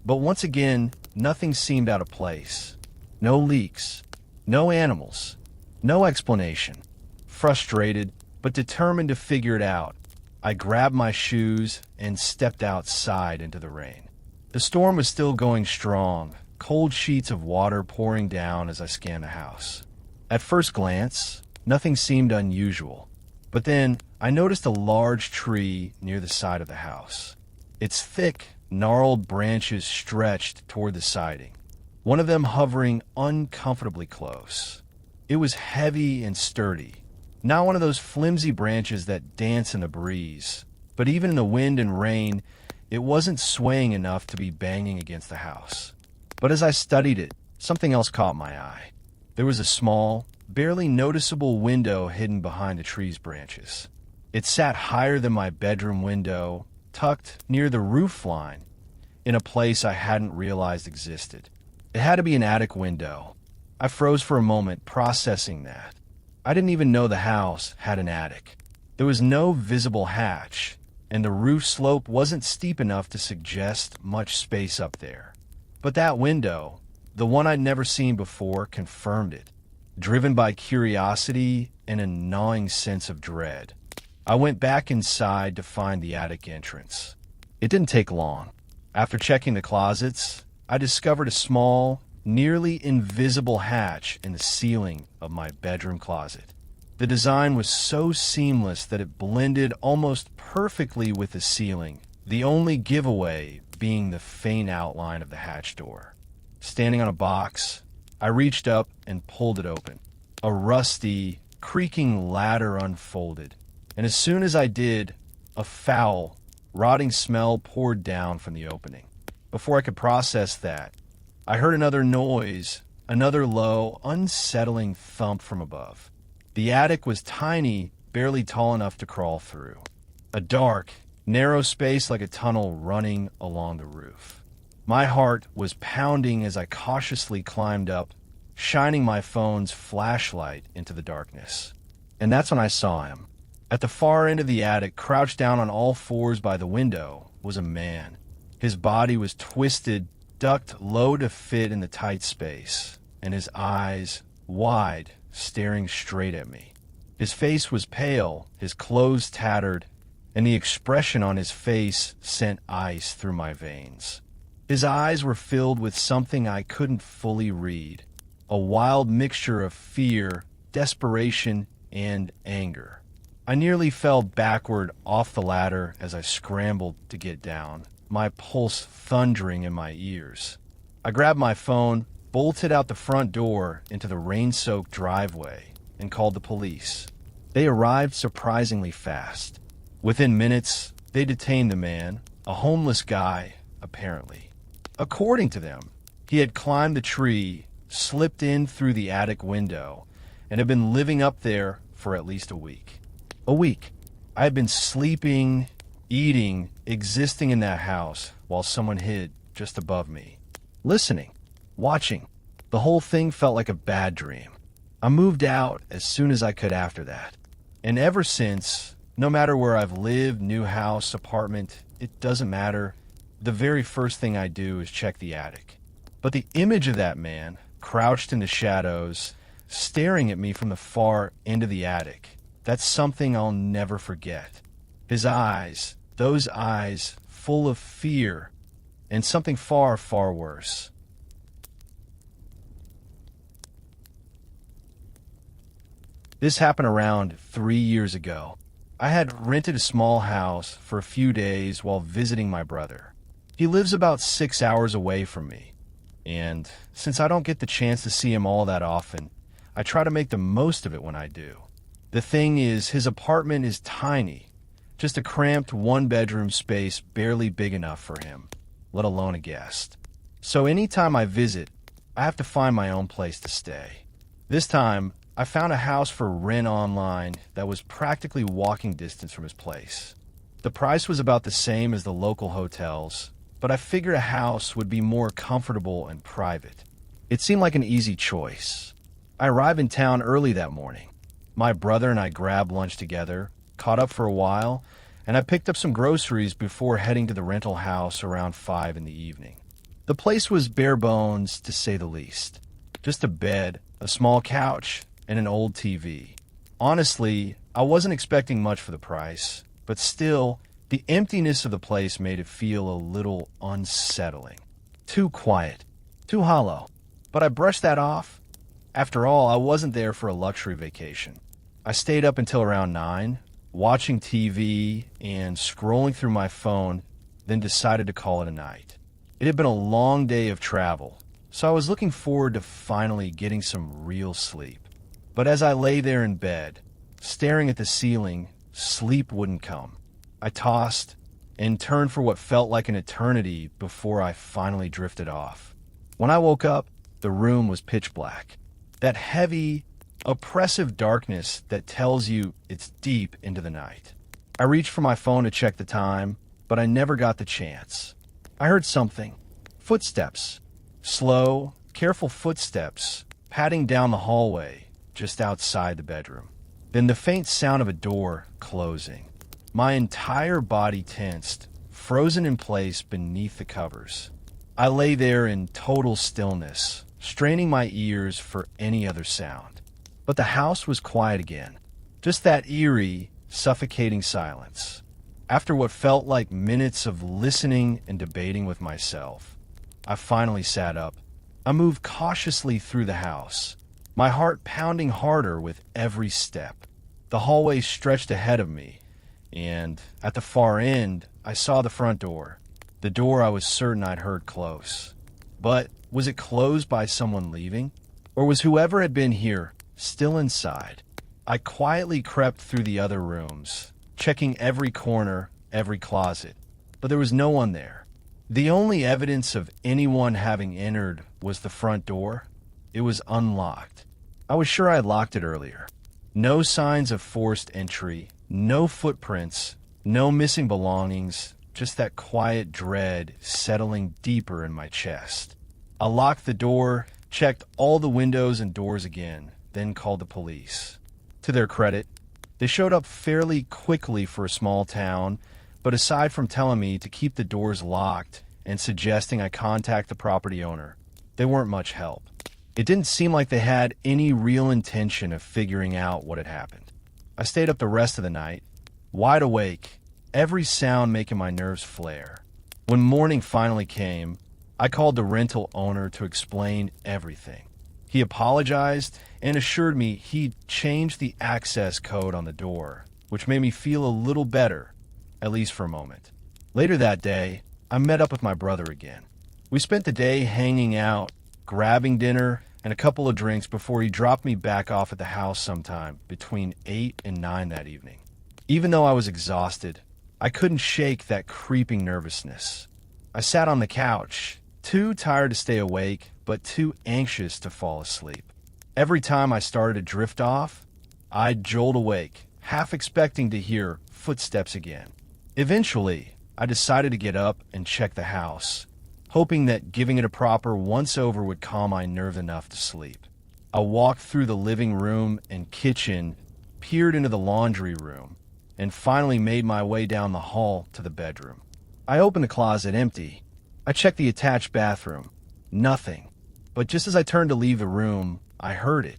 But once again, nothing seemed out of place. No leaks, no animals, no explanation. Frustrated, but determined to figure it out, I grabbed my shoes and stepped outside into the rain. The storm was still going strong, cold sheets of water pouring down as I scanned the house. At first glance, nothing seemed unusual, but then I noticed a large tree near the side of the house. Its thick, gnarled branches stretched toward the siding, one of them hovering uncomfortably close. It was heavy and sturdy, not one of those flimsy branches that dance in the breeze, but even in the wind and rain, it wasn't swaying enough to be banging against the house. But as I studied it, something else caught my eye. There was a small, barely noticeable window hidden behind the tree's branches. It sat higher than my bedroom window, tucked near the roof line, in a place I hadn't realized existed. It had to be an attic window. I froze for a moment, processing that. I didn't even know the house had an attic. There was no visible hatch, and the roof slope wasn't steep enough to suggest much space up there. But that window, the one I'd never seen before, confirmed it, driven by curiosity and a gnawing sense of dread. I went back inside to find the attic entrance. It didn't take long. After checking the closets, I discovered a small, nearly invisible hatch in the ceiling of my bedroom closet. The design was so seamless that it blended almost perfectly with the ceiling, the only giveaway being the faint outline of the hatch door. Standing on a box, I reached up and pulled it open. A rusty, creaking ladder unfolded, and as soon as I did, a foul, rotting smell poured down from the opening. Before I could process that, I heard another noise, another low, unsettling thump from above. The attic was tiny, barely tall enough to crawl through. A dark, narrow space like a tunnel running along the roof. My heart was pounding as I cautiously climbed up, shining my phone's flashlight into the darkness. And that's when I saw him. At the far end of the attic, crouched down on all fours by the window, was a man. His body was twisted, ducked low to fit in the tight space, and his eyes, wide, staring straight at me. His face was pale, his clothes tattered, and the expression on his face sent ice through my veins. His eyes were filled with something I couldn't fully read, a wild mixture of fear, desperation, and anger. I nearly fell backward off the ladder as I scrambled to get down, my pulse thundering in my ears. I grabbed my phone, bolted out the front door into the rain-soaked driveway, and called the police. They arrived surprisingly fast. Within minutes, they detained the man, a homeless guy, apparently. According to them, he had climbed the tree, slipped in through the attic window, and had been living up there for at least a week. A week. I had been sleeping, eating, existing in that house while someone hid just above me. Listening, watching. The whole thing felt like a bad dream. I moved out as soon as I could after that. And ever since, no matter where I've lived, new house, apartment, it doesn't matter, the very first thing I do is check the attic. But the image of that man, crouched in the shadows, staring at me from the far end of the attic, that's something I'll never forget. His eyes, those eyes, full of fear, and something far, far worse. This happened around 3 years ago. I had rented a small house for a few days while visiting my brother. He lives about 6 hours away from me, and since I don't get the chance to see him all that often, I try to make the most of it when I do. The thing is, his apartment is tiny, just a cramped one-bedroom space barely big enough for him, let alone a guest. So anytime I visit, I have to find my own place to stay. This time, I found a house for rent online that was practically walking distance from his place. The price was about the same as the local hotels, but I figured a house would be more comfortable and private. It seemed like an easy choice. I arrived in town early that morning. My brother and I grabbed lunch together, caught up for a while, and I picked up some groceries before heading to the rental house around 5 in the evening. The place was bare bones, to say the least. Just a bed, a small couch, and an old TV. Honestly, I wasn't expecting much for the price, but still, the emptiness of the place made it feel a little unsettling. Too quiet, too hollow. But I brushed that off. After all, I wasn't there for a luxury vacation. I stayed up until around 9, watching TV and scrolling through my phone, then decided to call it a night. It had been a long day of travel, so I was looking forward to finally getting some real sleep. But as I lay there in bed, staring at the ceiling, sleep wouldn't come. I tossed and turned for what felt like an eternity before I finally drifted off. When I woke up, the room was pitch black. That heavy, oppressive darkness that tells you it's deep into the night. I reached for my phone to check the time, but I never got the chance. I heard something. Footsteps. Slow, careful footsteps, padding down the hallway just outside the bedroom. Then the faint sound of a door closing. My entire body tensed, frozen in place beneath the covers. I lay there in total stillness, straining my ears for any other sound. But the house was quiet again. Just that eerie, suffocating silence. After what felt like minutes of listening and debating with myself, I finally sat up. I moved cautiously through the house, my heart pounding harder with every step. The hallway stretched ahead of me, and at the far end, I saw the front door. The door I was certain I'd heard close. But was it closed by someone leaving? Or was whoever had been here still inside? I quietly crept through the other rooms, checking every corner, every closet, but there was no one there. The only evidence of anyone having entered was the front door. It was unlocked. I was sure I had locked it earlier. No signs of forced entry, no footprints, no missing belongings, just that quiet dread settling deeper in my chest. I locked the door, checked all the windows and doors again, then called the police. To their credit, they showed up fairly quickly for a small town, but aside from telling me to keep the doors locked and suggesting I contact the property owner, they weren't much help. It didn't seem like they had any real intention of figuring out what had happened. I stayed up the rest of the night, wide awake, every sound making my nerves flare. When morning finally came, I called the rental owner to explain everything. He apologized and assured me he'd changed the access code on the door, which made me feel a little better, at least for a moment. Later that day, I met up with my brother again. We spent the day hanging out, grabbing dinner, and a couple of drinks before he dropped me back off at the house sometime between 8 and 9 that evening. Even though I was exhausted, I couldn't shake that creeping nervousness. I sat on the couch, too tired to stay awake, but too anxious to fall asleep. Every time I started to drift off, I'd jolt awake, half expecting to hear footsteps again. Eventually, I decided to get up and check the house, hoping that giving it a proper once-over would calm my nerves enough to sleep. I walked through the living room and kitchen, peered into the laundry room, and finally made my way down the hall to the bedroom. I opened the closet empty. I checked the attached bathroom. Nothing. But just as I turned to leave the room, I heard it.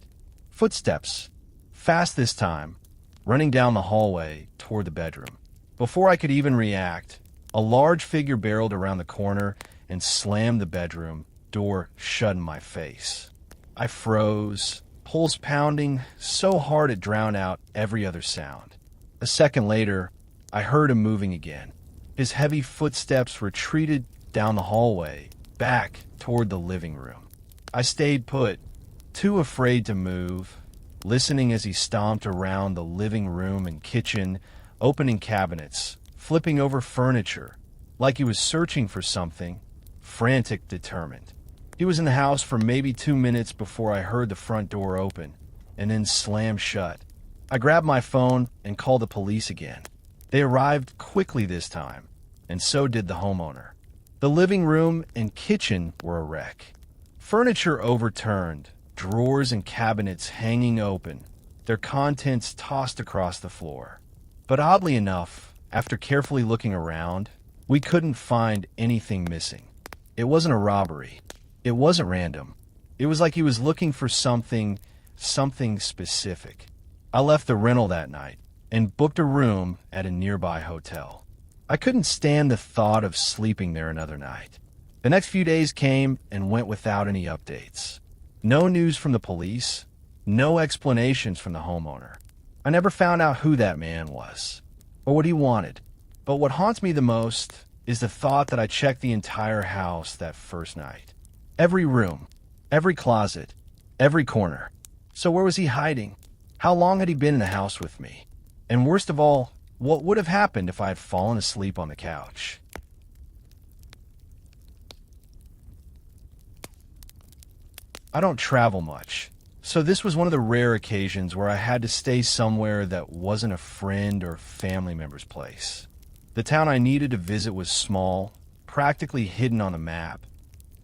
Footsteps. Fast this time, running down the hallway toward the bedroom. Before I could even react, a large figure barreled around the corner and slammed the bedroom door shut in my face. I froze, pulse pounding so hard it drowned out every other sound. A second later, I heard him moving again. His heavy footsteps retreated down the hallway, back toward the living room. I stayed put, too afraid to move, listening as he stomped around the living room and kitchen, opening cabinets, flipping over furniture, like he was searching for something, frantic, determined. He was in the house for maybe 2 minutes before I heard the front door open, and then slam shut. I grabbed my phone and called the police again. They arrived quickly this time, and so did the homeowner. The living room and kitchen were a wreck. Furniture overturned, drawers and cabinets hanging open, their contents tossed across the floor. But oddly enough, after carefully looking around, we couldn't find anything missing. It wasn't a robbery. It wasn't random. It was like he was looking for something specific. I left the rental that night and booked a room at a nearby hotel. I couldn't stand the thought of sleeping there another night. The next few days came and went without any updates. No news from the police, no explanations from the homeowner. I never found out who that man was or what he wanted. But what haunts me the most is the thought that I checked the entire house that first night. Every room, every closet, every corner. So where was he hiding? How long had he been in the house with me? And worst of all, what would have happened if I had fallen asleep on the couch? I don't travel much, so this was one of the rare occasions where I had to stay somewhere that wasn't a friend or family member's place. The town I needed to visit was small, practically hidden on the map,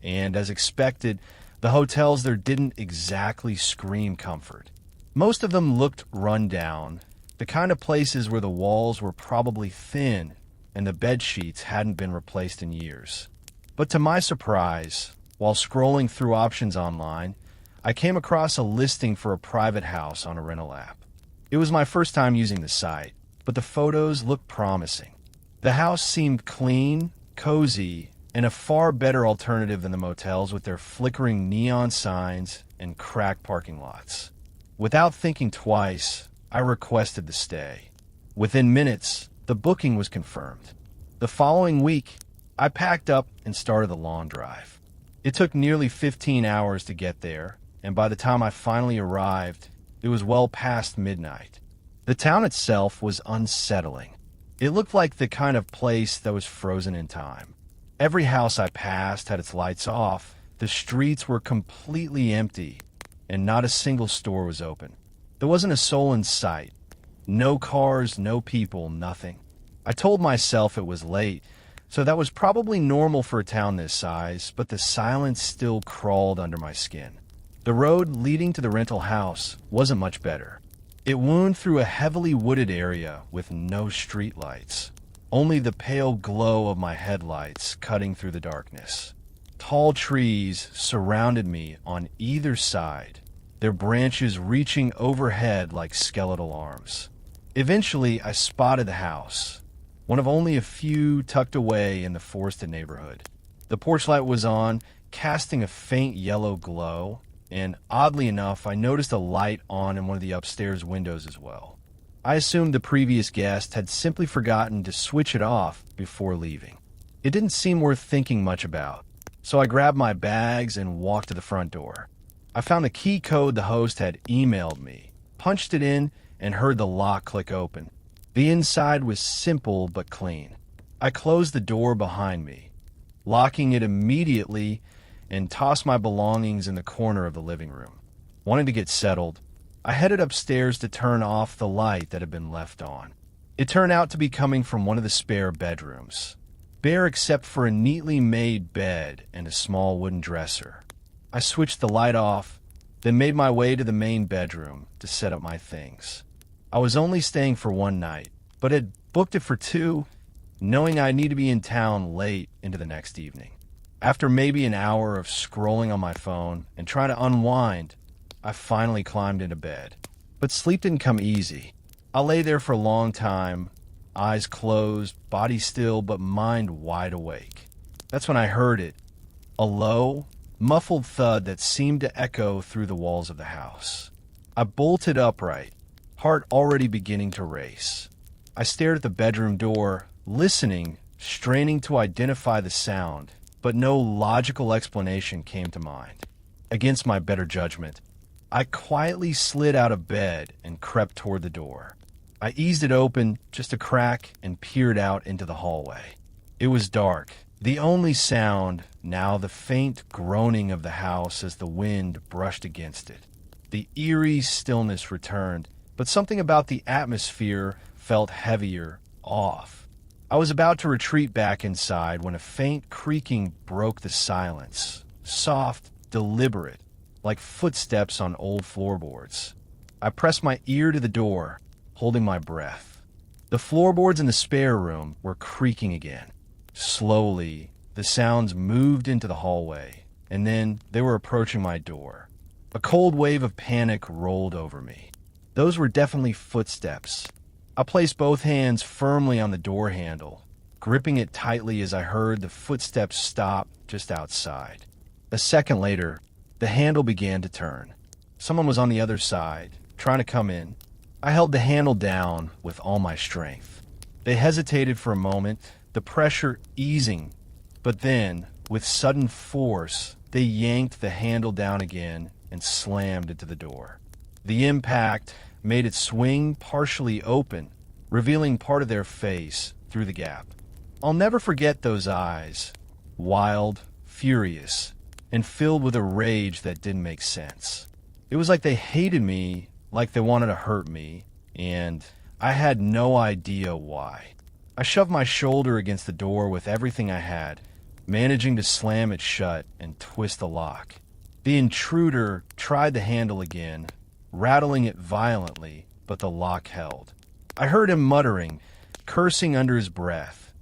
and as expected, the hotels there didn't exactly scream comfort. Most of them looked run down, the kind of places where the walls were probably thin and the bed sheets hadn't been replaced in years. But to my surprise, while scrolling through options online, I came across a listing for a private house on a rental app. It was my first time using the site, but the photos looked promising. The house seemed clean, cozy, and a far better alternative than the motels with their flickering neon signs and cracked parking lots. Without thinking twice, I requested the stay. Within minutes, the booking was confirmed. The following week, I packed up and started the long drive. It took nearly 15 hours to get there, and by the time I finally arrived, it was well past midnight. The town itself was unsettling. It looked like the kind of place that was frozen in time. Every house I passed had its lights off, the streets were completely empty, and not a single store was open. There wasn't a soul in sight. No cars, no people, nothing. I told myself it was late, so that was probably normal for a town this size, but the silence still crawled under my skin. The road leading to the rental house wasn't much better. It wound through a heavily wooded area with no streetlights, only the pale glow of my headlights cutting through the darkness. Tall trees surrounded me on either side, their branches reaching overhead like skeletal arms. Eventually, I spotted the house, one of only a few tucked away in the forested neighborhood. The porch light was on, casting a faint yellow glow, and oddly enough, I noticed a light on in one of the upstairs windows as well. I assumed the previous guest had simply forgotten to switch it off before leaving. It didn't seem worth thinking much about, so I grabbed my bags and walked to the front door. I found the key code the host had emailed me, punched it in, and heard the lock click open. The inside was simple but clean. I closed the door behind me, locking it immediately, and tossed my belongings in the corner of the living room. Wanting to get settled, I headed upstairs to turn off the light that had been left on. It turned out to be coming from one of the spare bedrooms, bare except for a neatly made bed and a small wooden dresser. I switched the light off, then made my way to the main bedroom to set up my things. I was only staying for one night, but had booked it for 2, knowing I'd need to be in town late into the next evening. After maybe an hour of scrolling on my phone and trying to unwind, I finally climbed into bed. But sleep didn't come easy. I lay there for a long time, eyes closed, body still, but mind wide awake. That's when I heard it, a low, muffled thud that seemed to echo through the walls of the house. I bolted upright, heart already beginning to race. I stared at the bedroom door, listening, straining to identify the sound, but no logical explanation came to mind. Against my better judgment, I quietly slid out of bed and crept toward the door. I eased it open just a crack and peered out into the hallway. It was dark. The only sound, now the faint groaning of the house as the wind brushed against it. The eerie stillness returned, but something about the atmosphere felt heavier, off. I was about to retreat back inside when a faint creaking broke the silence, soft, deliberate, like footsteps on old floorboards. I pressed my ear to the door, holding my breath. The floorboards in the spare room were creaking again. Slowly, the sounds moved into the hallway, and then they were approaching my door. A cold wave of panic rolled over me. Those were definitely footsteps. I placed both hands firmly on the door handle, gripping it tightly as I heard the footsteps stop just outside. A second later, the handle began to turn. Someone was on the other side, trying to come in. I held the handle down with all my strength. They hesitated for a moment, the pressure easing, but then, with sudden force, they yanked the handle down again and slammed into the door. The impact made it swing partially open, revealing part of their face through the gap. I'll never forget those eyes, wild, furious, and filled with a rage that didn't make sense. It was like they hated me, like they wanted to hurt me, and I had no idea why. I shoved my shoulder against the door with everything I had, managing to slam it shut and twist the lock. The intruder tried the handle again, rattling it violently, but the lock held. I heard him muttering, cursing under his breath,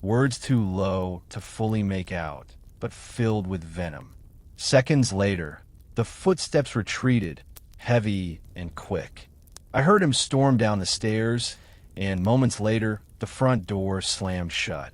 words too low to fully make out, but filled with venom. Seconds later, the footsteps retreated, heavy and quick. I heard him storm down the stairs, and moments later, the front door slammed shut.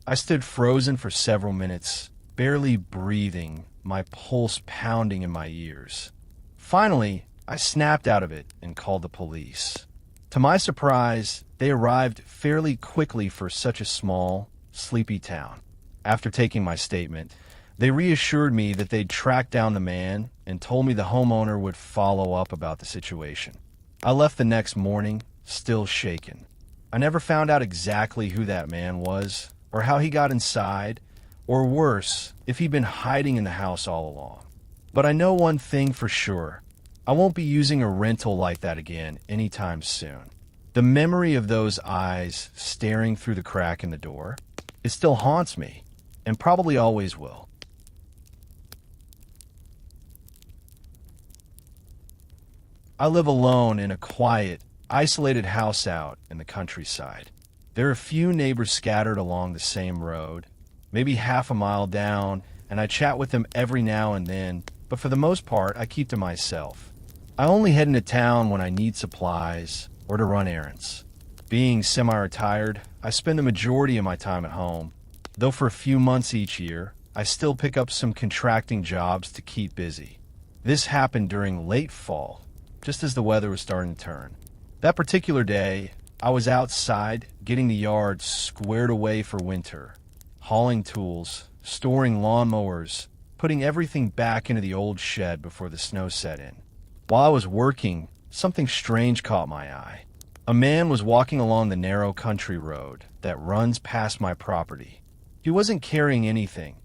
I stood frozen for several minutes, barely breathing, my pulse pounding in my ears. Finally, I snapped out of it and called the police. To my surprise, they arrived fairly quickly for such a small, sleepy town. After taking my statement, they reassured me that they'd tracked down the man and told me the homeowner would follow up about the situation. I left the next morning, still shaken. I never found out exactly who that man was, or how he got inside, or worse, if he'd been hiding in the house all along. But I know one thing for sure. I won't be using a rental like that again anytime soon. The memory of those eyes staring through the crack in the door, it still haunts me, and probably always will. I live alone in a quiet, isolated house out in the countryside. There are a few neighbors scattered along the same road, maybe half a mile down, and I chat with them every now and then, but for the most part, I keep to myself. I only head into town when I need supplies or to run errands. Being semi-retired, I spend the majority of my time at home, though for a few months each year, I still pick up some contracting jobs to keep busy. This happened during late fall, just as the weather was starting to turn. That particular day, I was outside getting the yard squared away for winter, hauling tools, storing lawnmowers, putting everything back into the old shed before the snow set in. While I was working, something strange caught my eye. A man was walking along the narrow country road that runs past my property. He wasn't carrying anything.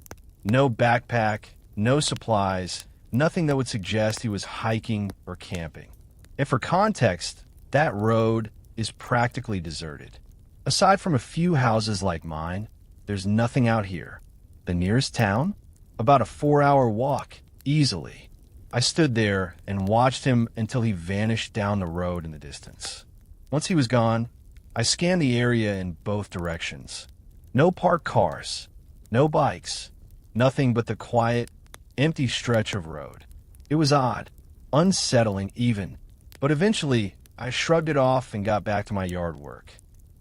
No backpack, no supplies, nothing that would suggest he was hiking or camping. And for context, that road is practically deserted. Aside from a few houses like mine, there's nothing out here. The nearest town? About a 4-hour walk, easily. I stood there and watched him until he vanished down the road in the distance. Once he was gone, I scanned the area in both directions. No parked cars, no bikes, nothing but the quiet, empty stretch of road. It was odd, unsettling even, but eventually I shrugged it off and got back to my yard work.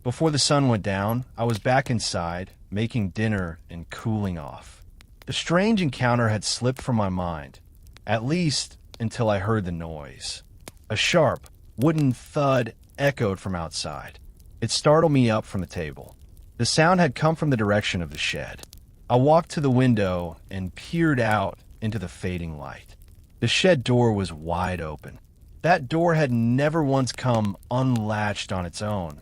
Before the sun went down, I was back inside, making dinner and cooling off. The strange encounter had slipped from my mind, at least until I heard the noise. A sharp, wooden thud echoed from outside. It startled me up from the table. The sound had come from the direction of the shed. I walked to the window and peered out into the fading light. The shed door was wide open. That door had never once come unlatched on its own.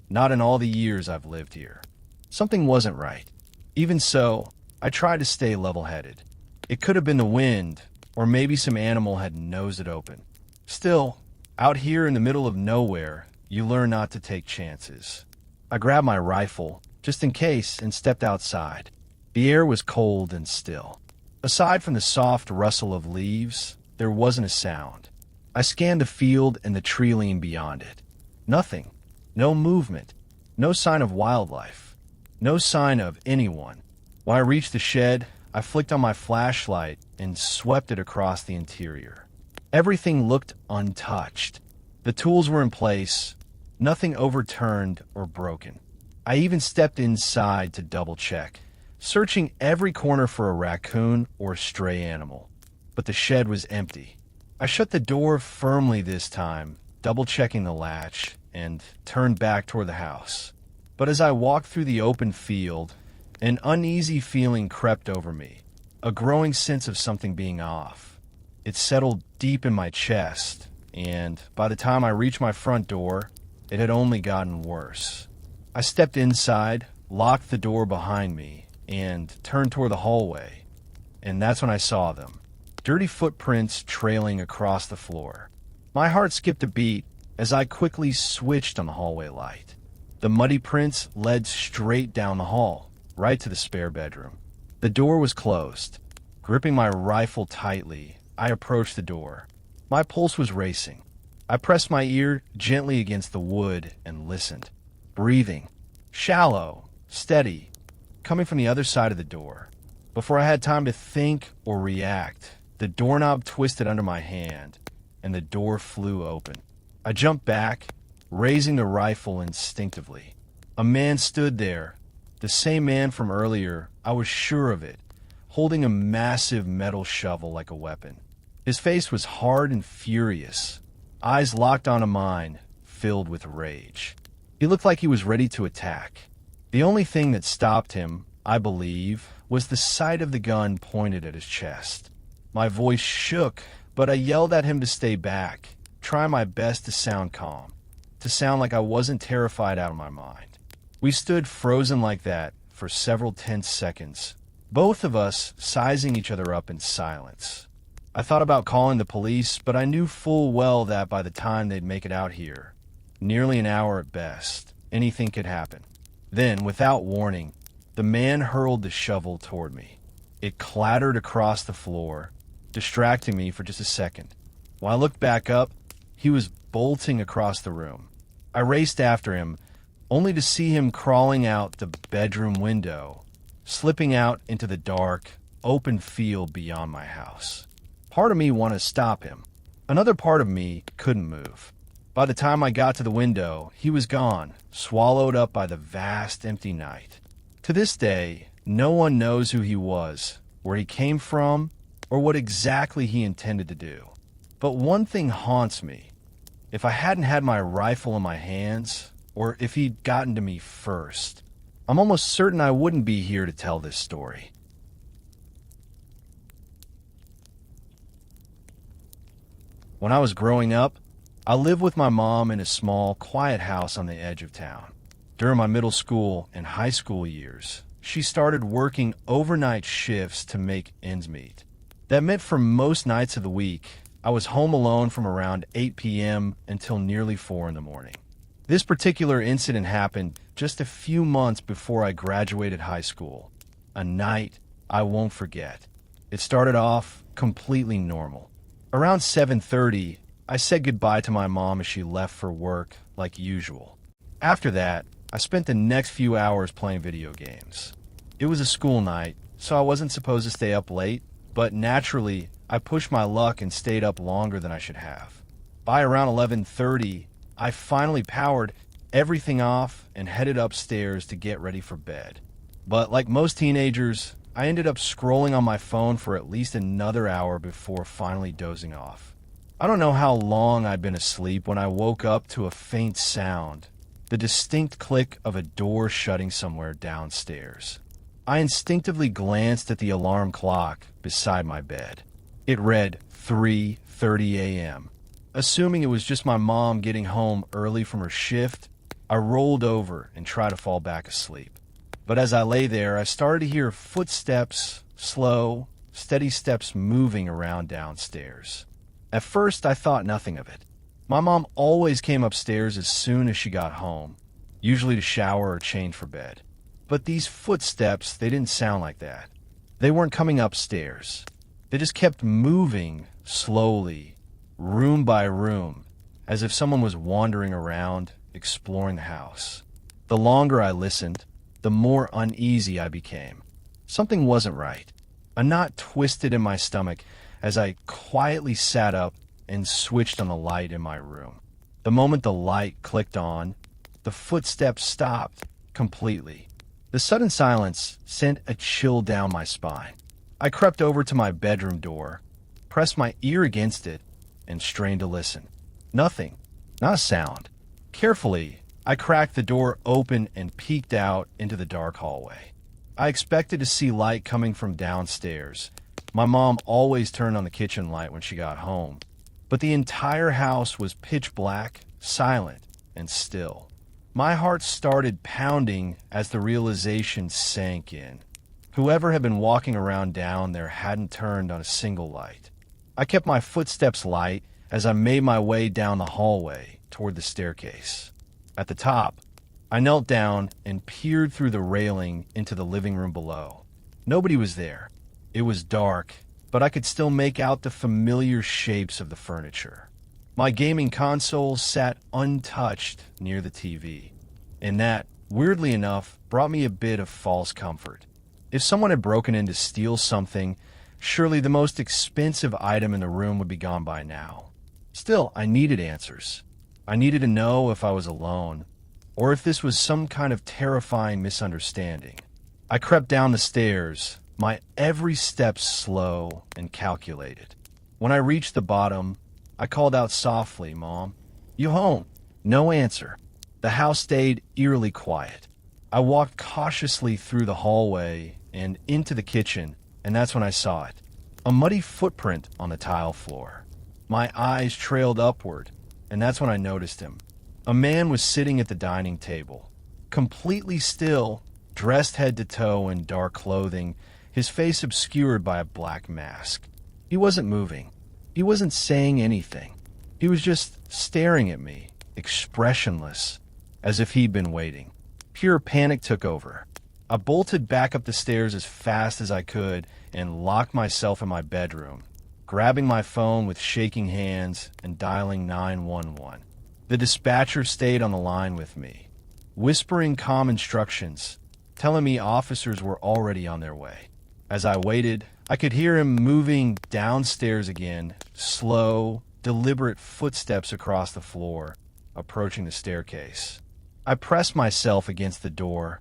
Not in all the years I've lived here. Something wasn't right. Even so, I tried to stay level-headed. It could have been the wind, or maybe some animal had nosed it open. Still, out here in the middle of nowhere, you learn not to take chances. I grabbed my rifle, just in case, and stepped outside. The air was cold and still. Aside from the soft rustle of leaves, there wasn't a sound. I scanned the field and the tree line beyond it. Nothing. No movement. No sign of wildlife. No sign of anyone. When I reached the shed, I flicked on my flashlight and swept it across the interior. Everything looked untouched. The tools were in place, nothing overturned or broken. I even stepped inside to double-check, searching every corner for a raccoon or stray animal. But the shed was empty. I shut the door firmly this time, double-checking the latch, and turned back toward the house. But as I walked through the open field, an uneasy feeling crept over me, a growing sense of something being off. It settled deep in my chest, and by the time I reached my front door, it had only gotten worse. I stepped inside, locked the door behind me, and turned toward the hallway. And that's when I saw them. Dirty footprints trailing across the floor. My heart skipped a beat as I quickly switched on the hallway light. The muddy prints led straight down the hall, right to the spare bedroom. The door was closed. Gripping my rifle tightly, I approached the door. My pulse was racing. I pressed my ear gently against the wood and listened. Breathing. Shallow. Steady. Coming from the other side of the door. Before I had time to think or react, the doorknob twisted under my hand, and the door flew open. I jumped back, raising the rifle instinctively. A man stood there, the same man from earlier, I was sure of it, holding a massive metal shovel like a weapon. His face was hard and furious, eyes locked onto mine, filled with rage. He looked like he was ready to attack. The only thing that stopped him, I believe, was the sight of the gun pointed at his chest. My voice shook, but I yelled at him to stay back, try my best to sound calm, to sound like I wasn't terrified out of my mind. We stood frozen like that for several tense seconds, both of us sizing each other up in silence. I thought about calling the police, but I knew full well that by the time they'd make it out here, nearly an hour at best, anything could happen. Then, without warning, the man hurled the shovel toward me. It clattered across the floor, distracting me for just a second. When I looked back up, he was bolting across the room. I raced after him, only to see him crawling out the bedroom window, slipping out into the dark, open field beyond my house. Part of me wanted to stop him. Another part of me couldn't move. By the time I got to the window, he was gone, swallowed up by the vast, empty night. To this day, no one knows who he was, where he came from, or what exactly he intended to do. But one thing haunts me. If I hadn't had my rifle in my hands, or if he'd gotten to me first, I'm almost certain I wouldn't be here to tell this story. When I was growing up, I lived with my mom in a small, quiet house on the edge of town. During my middle school and high school years, she started working overnight shifts to make ends meet. That meant for most nights of the week, I was home alone from around 8 p.m. until nearly 4 in the morning. This particular incident happened just a few months before I graduated high school. A night I won't forget. It started off completely normal. Around 7:30, I said goodbye to my mom as she left for work like usual. After that, I spent the next few hours playing video games. It was a school night, so I wasn't supposed to stay up late, but naturally, I pushed my luck and stayed up longer than I should have. By around 11:30, I finally powered everything off and headed upstairs to get ready for bed. But like most teenagers, I ended up scrolling on my phone for at least another hour before finally dozing off. I don't know how long I'd been asleep when I woke up to a faint sound, the distinct click of a door shutting somewhere downstairs. I instinctively glanced at the alarm clock beside my bed. It read 3:30 a.m. Assuming it was just my mom getting home early from her shift, I rolled over and tried to fall back asleep. But as I lay there, I started to hear footsteps, slow, steady steps moving around downstairs. At first, I thought nothing of it. My mom always came upstairs as soon as she got home, usually to shower or change for bed. But these footsteps, they didn't sound like that. They weren't coming upstairs. They just kept moving slowly, room by room, as if someone was wandering around, exploring the house. The longer I listened, the more uneasy I became. Something wasn't right. A knot twisted in my stomach as I quietly sat up and switched on the light in my room. The moment the light clicked on, the footsteps stopped completely. The sudden silence sent a chill down my spine. I crept over to my bedroom door, pressed my ear against it, and strained to listen. Nothing, not a sound. Carefully, I cracked the door open and peeked out into the dark hallway. I expected to see light coming from downstairs. My mom always turned on the kitchen light when she got home. But the entire house was pitch black, silent, and still. My heart started pounding as the realization sank in. Whoever had been walking around down there hadn't turned on a single light. I kept my footsteps light as I made my way down the hallway toward the staircase. At the top, I knelt down and peered through the railing into the living room below. Nobody was there. It was dark, but I could still make out the familiar shapes of the furniture. My gaming console sat untouched near the TV, and that, weirdly enough, brought me a bit of false comfort. If someone had broken in to steal something, surely the most expensive item in the room would be gone by now. Still, I needed answers. I needed to know if I was alone, or if this was some kind of terrifying misunderstanding. I crept down the stairs, my every step slow and calculated. When I reached the bottom, I called out softly, "Mom, you home?" No answer. The house stayed eerily quiet. I walked cautiously through the hallway and into the kitchen, and that's when I saw it. A muddy footprint on the tile floor. My eyes trailed upward, and that's when I noticed him. A man was sitting at the dining table, completely still, dressed head to toe in dark clothing, his face obscured by a black mask. He wasn't moving. He wasn't saying anything. He was just staring at me, expressionless, as if he'd been waiting. Pure panic took over. I bolted back up the stairs as fast as I could and locked myself in my bedroom, grabbing my phone with shaking hands and dialing 911. The dispatcher stayed on the line with me, whispering calm instructions, telling me officers were already on their way. As I waited, I could hear him moving downstairs again, slow, deliberate footsteps across the floor, approaching the staircase. I pressed myself against the door,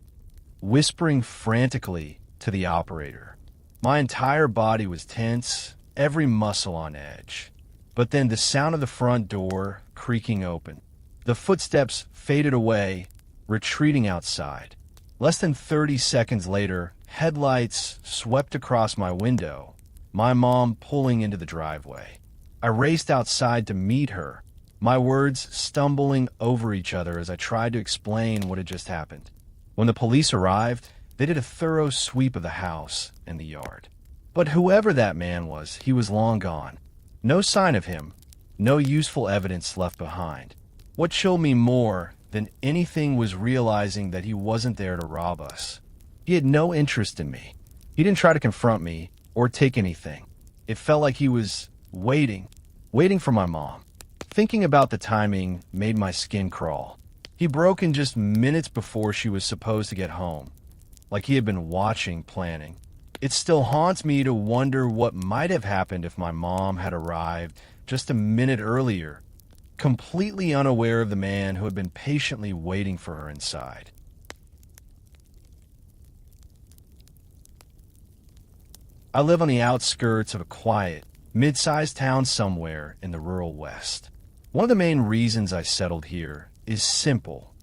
whispering frantically to the operator. My entire body was tense, every muscle on edge. But then the sound of the front door creaking open. The footsteps faded away, retreating outside. Less than 30 seconds later, headlights swept across my window, my mom pulling into the driveway. I raced outside to meet her, my words stumbling over each other as I tried to explain what had just happened. When the police arrived, they did a thorough sweep of the house and the yard. But whoever that man was, he was long gone. No sign of him, no useful evidence left behind. What chilled me more than anything was realizing that he wasn't there to rob us. He had no interest in me. He didn't try to confront me or take anything. It felt like he was waiting for my mom. Thinking about the timing made my skin crawl. He broke in just minutes before she was supposed to get home, like he had been watching, planning. It still haunts me to wonder what might have happened if my mom had arrived just a minute earlier, completely unaware of the man who had been patiently waiting for her inside. I live on the outskirts of a quiet, mid-sized town somewhere in the rural West. One of the main reasons I settled here is simple.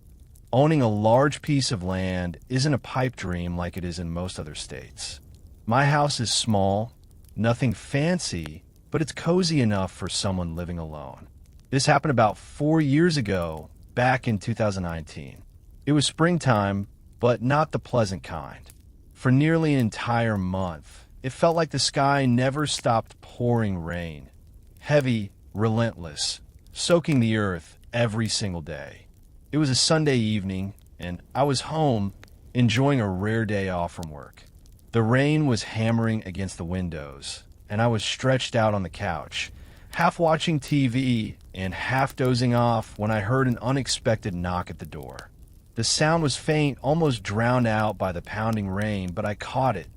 Owning a large piece of land isn't a pipe dream like it is in most other states. My house is small, nothing fancy, but it's cozy enough for someone living alone. This happened about 4 years ago, back in 2019. It was springtime, but not the pleasant kind. For nearly an entire month, it felt like the sky never stopped pouring rain. Heavy, relentless, soaking the earth every single day. It was a Sunday evening, and I was home, enjoying a rare day off from work. The rain was hammering against the windows, and I was stretched out on the couch, half watching TV and half dozing off when I heard an unexpected knock at the door. The sound was faint, almost drowned out by the pounding rain, but I caught it.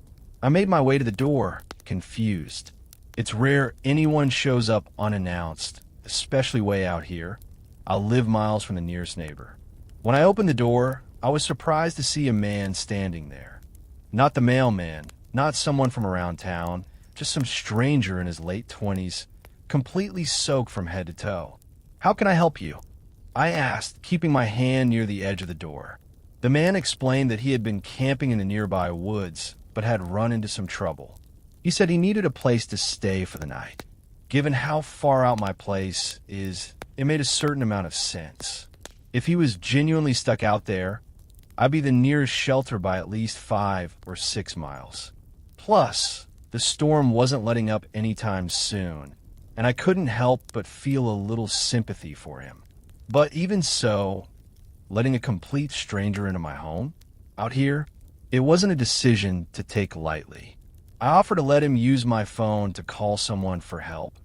I made my way to the door, confused. It's rare anyone shows up unannounced, especially way out here. I'll live miles from the nearest neighbor. When I opened the door, I was surprised to see a man standing there. Not the mailman, not someone from around town, just some stranger in his late 20s, completely soaked from head to toe. "How can I help you?" I asked, keeping my hand near the edge of the door. The man explained that he had been camping in the nearby woods, but had run into some trouble. He said he needed a place to stay for the night. Given how far out my place is, it made a certain amount of sense. If he was genuinely stuck out there, I'd be the nearest shelter by at least 5 or 6 miles. Plus, the storm wasn't letting up anytime soon, and I couldn't help but feel a little sympathy for him. But even so, letting a complete stranger into my home, out here, it wasn't a decision to take lightly. I offered to let him use my phone to call someone for help,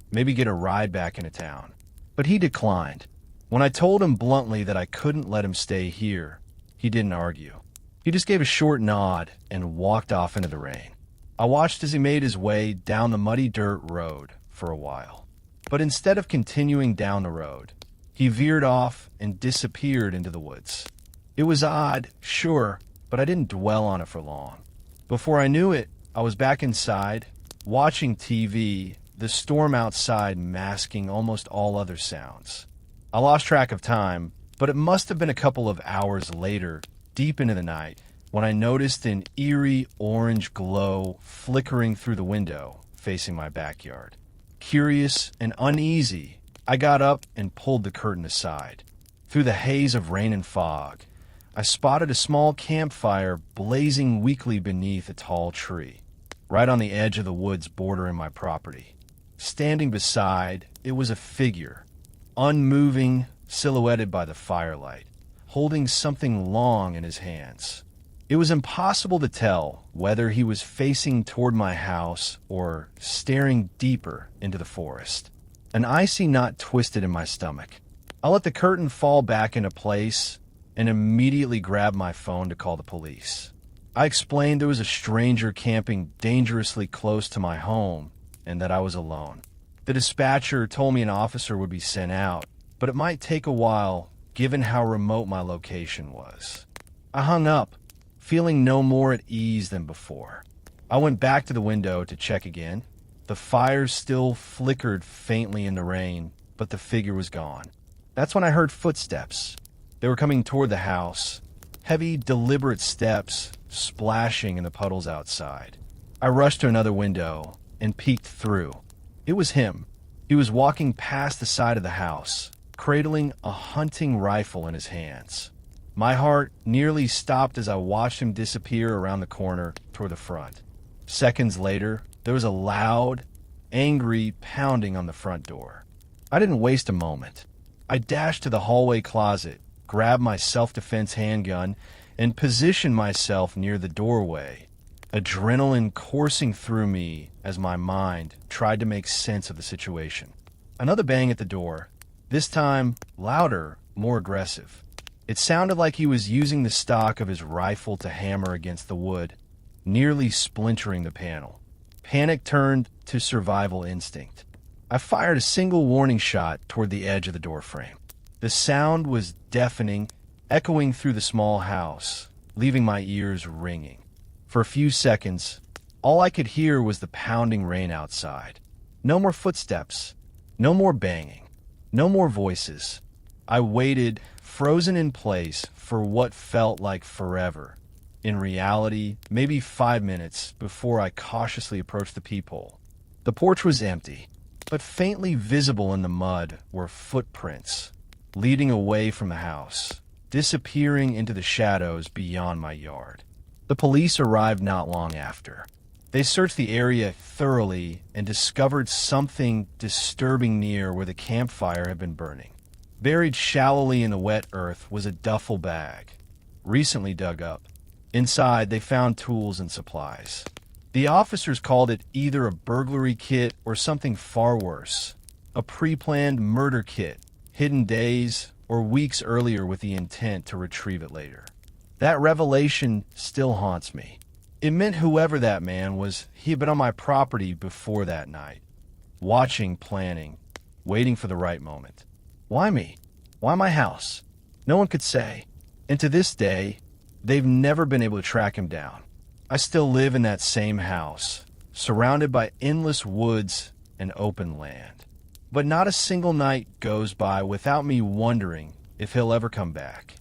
maybe get a ride back into town. But he declined. When I told him bluntly that I couldn't let him stay here, he didn't argue. He just gave a short nod and walked off into the rain. I watched as he made his way down the muddy dirt road for a while. But instead of continuing down the road, he veered off and disappeared into the woods. It was odd, sure, but I didn't dwell on it for long. Before I knew it, I was back inside, watching TV, the storm outside masking almost all other sounds. I lost track of time, but it must have been a couple of hours later, deep into the night, when I noticed an eerie orange glow flickering through the window facing my backyard. Curious and uneasy, I got up and pulled the curtain aside. Through the haze of rain and fog, I spotted a small campfire blazing weakly beneath a tall tree, right on the edge of the woods bordering my property. Standing beside, it was a figure, unmoving, silhouetted by the firelight, holding something long in his hands. It was impossible to tell whether he was facing toward my house or staring deeper into the forest. An icy knot twisted in my stomach. I let the curtain fall back into place and immediately grabbed my phone to call the police. I explained there was a stranger camping dangerously close to my home and that I was alone. The dispatcher told me an officer would be sent out, but it might take a while given how remote my location was. I hung up, feeling no more at ease than before. I went back to the window to check again. The fires still flickered faintly in the rain, but the figure was gone. That's when I heard footsteps. They were coming toward the house. Heavy, deliberate steps, splashing in the puddles outside. I rushed to another window and peeked through. It was him. He was walking past the side of the house, cradling a hunting rifle in his hands. My heart nearly stopped as I watched him disappear around the corner toward the front. Seconds later, there was a loud, angry pounding on the front door. I didn't waste a moment. I dashed to the hallway closet, grabbed my self-defense handgun, and positioned myself near the doorway, adrenaline coursing through me as my mind tried to make sense of the situation. Another bang at the door, this time louder, more aggressive. It sounded like he was using the stock of his rifle to hammer against the wood, nearly splintering the panel. Panic turned to survival instinct. I fired a single warning shot toward the edge of the doorframe. The sound was deafening, echoing through the small house, leaving my ears ringing. For a few seconds, all I could hear was the pounding rain outside. No more footsteps, no more banging, no more voices. I waited, frozen in place, for what felt like forever. In reality, maybe 5 minutes before I cautiously approached the peephole. The porch was empty, but faintly visible in the mud were footprints, leading away from the house, disappearing into the shadows beyond my yard. The police arrived not long after. They searched the area thoroughly and discovered something disturbing near where the campfire had been burning. Buried shallowly in the wet earth was a duffel bag, recently dug up. Inside, they found tools and supplies. The officers called it either a burglary kit or something far worse, a pre-planned murder kit, hidden days or weeks earlier with the intent to retrieve it later. That revelation still haunts me. It meant whoever that man was, he had been on my property before that night, watching, planning, waiting for the right moment. Why me? Why my house? No one could say. And to this day, they've never been able to track him down. I still live in that same house, surrounded by endless woods and open land. But not a single night goes by without me wondering if he'll ever come back.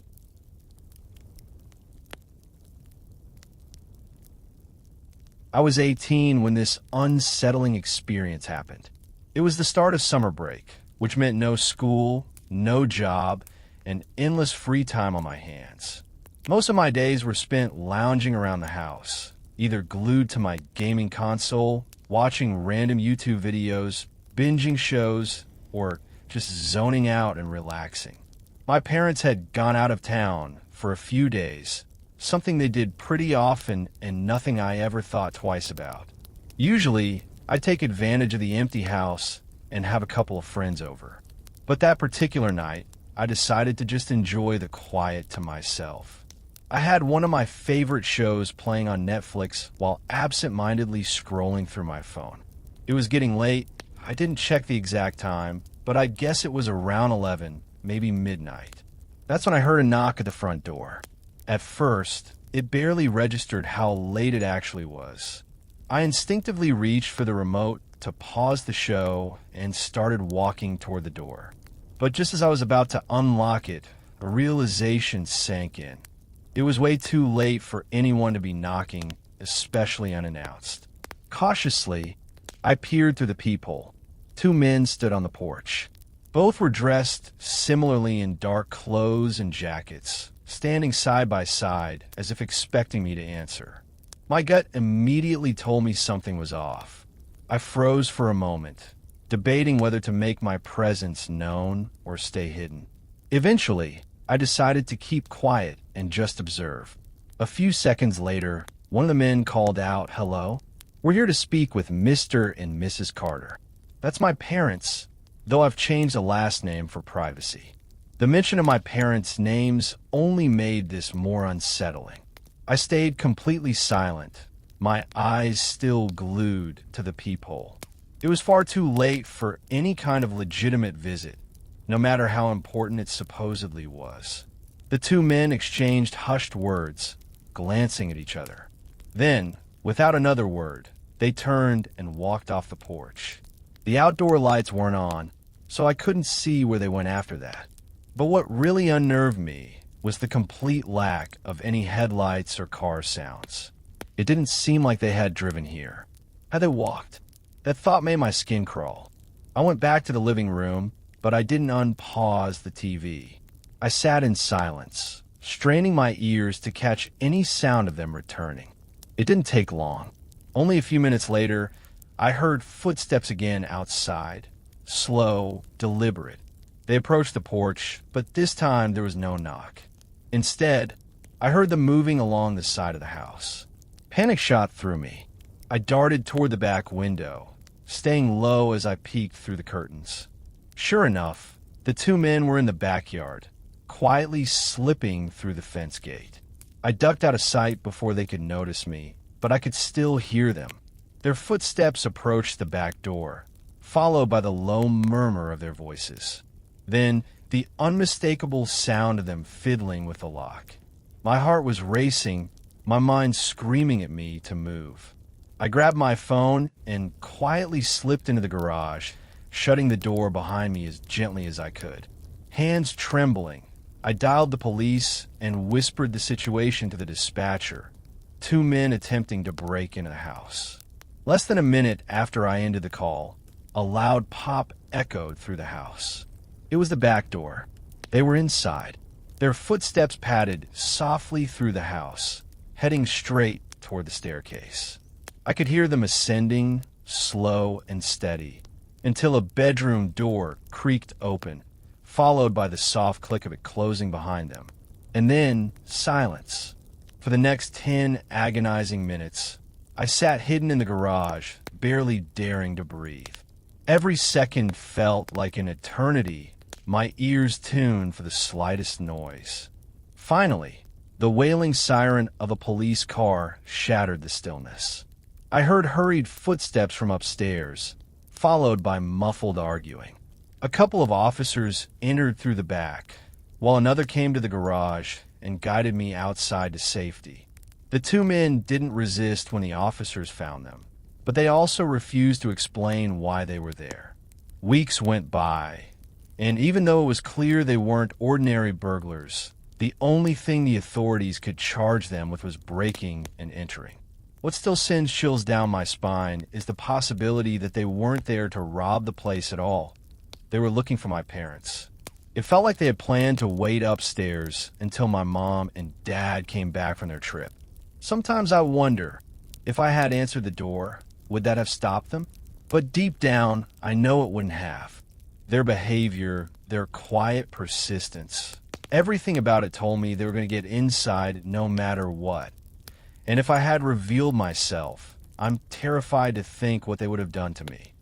I was 18 when this unsettling experience happened. It was the start of summer break, which meant no school, no job, and endless free time on my hands. Most of my days were spent lounging around the house, either glued to my gaming console, watching random YouTube videos, binging shows, or just zoning out and relaxing. My parents had gone out of town for a few days, something they did pretty often and nothing I ever thought twice about. Usually, I'd take advantage of the empty house and have a couple of friends over. But that particular night, I decided to just enjoy the quiet to myself. I had one of my favorite shows playing on Netflix while absent-mindedly scrolling through my phone. It was getting late. I didn't check the exact time, but I'd guess it was around 11, maybe midnight. That's when I heard a knock at the front door. At first, it barely registered how late it actually was. I instinctively reached for the remote to pause the show and started walking toward the door. But just as I was about to unlock it, a realization sank in. It was way too late for anyone to be knocking, especially unannounced. Cautiously, I peered through the peephole. 2 men stood on the porch. Both were dressed similarly in dark clothes and jackets, standing side by side as if expecting me to answer. My gut immediately told me something was off. I froze for a moment, debating whether to make my presence known or stay hidden. Eventually, I decided to keep quiet and just observe. A few seconds later, one of the men called out, "Hello? We're here to speak with Mr. and Mrs. Carter." That's my parents, though I've changed the last name for privacy. The mention of my parents' names only made this more unsettling. I stayed completely silent, my eyes still glued to the peephole. It was far too late for any kind of legitimate visit, no matter how important it supposedly was. The 2 men exchanged hushed words, glancing at each other. Then, without another word, They turned and walked off the porch. The outdoor lights weren't on, so I couldn't see where they went after that. But what really unnerved me was the complete lack of any headlights or car sounds. It didn't seem like they had driven here. Had they walked? That thought made my skin crawl. I went back to the living room, but I didn't unpause the TV. I sat in silence, straining my ears to catch any sound of them returning. It didn't take long. Only a few minutes later, I heard footsteps again outside. Slow, deliberate. They approached the porch, but this time there was no knock. Instead, I heard them moving along the side of the house. Panic shot through me. I darted toward the back window, staying low as I peeked through the curtains. Sure enough, the two men were in the backyard, quietly slipping through the fence gate. I ducked out of sight before they could notice me, but I could still hear them. Their footsteps approached the back door, followed by the low murmur of their voices. Then, the unmistakable sound of them fiddling with the lock. My heart was racing, my mind screaming at me to move. I grabbed my phone and quietly slipped into the garage, shutting the door behind me as gently as I could. Hands trembling, I dialed the police and whispered the situation to the dispatcher. Two men attempting to break into the house. Less than a minute after I ended the call, a loud pop echoed through the house. It was the back door. They were inside. Their footsteps padded softly through the house, heading straight toward the staircase. I could hear them ascending, slow and steady, until a bedroom door creaked open, followed by the soft click of it closing behind them. And then silence. For the next 10 agonizing minutes, I sat hidden in the garage, barely daring to breathe. Every second felt like an eternity, my ears tuned for the slightest noise. Finally, the wailing siren of a police car shattered the stillness. I heard hurried footsteps from upstairs, followed by muffled arguing. A couple of officers entered through the back, while another came to the garage and guided me outside to safety. The two men didn't resist when the officers found them, but they also refused to explain why they were there. Weeks went by, and even though it was clear they weren't ordinary burglars, the only thing the authorities could charge them with was breaking and entering. What still sends chills down my spine is the possibility that they weren't there to rob the place at all. They were looking for my parents. It felt like they had planned to wait upstairs until my mom and dad came back from their trip. Sometimes I wonder, if I had answered the door, would that have stopped them? But deep down, I know it wouldn't have. Their behavior, their quiet persistence, everything about it told me they were going to get inside no matter what. And if I had revealed myself, I'm terrified to think what they would have done to me.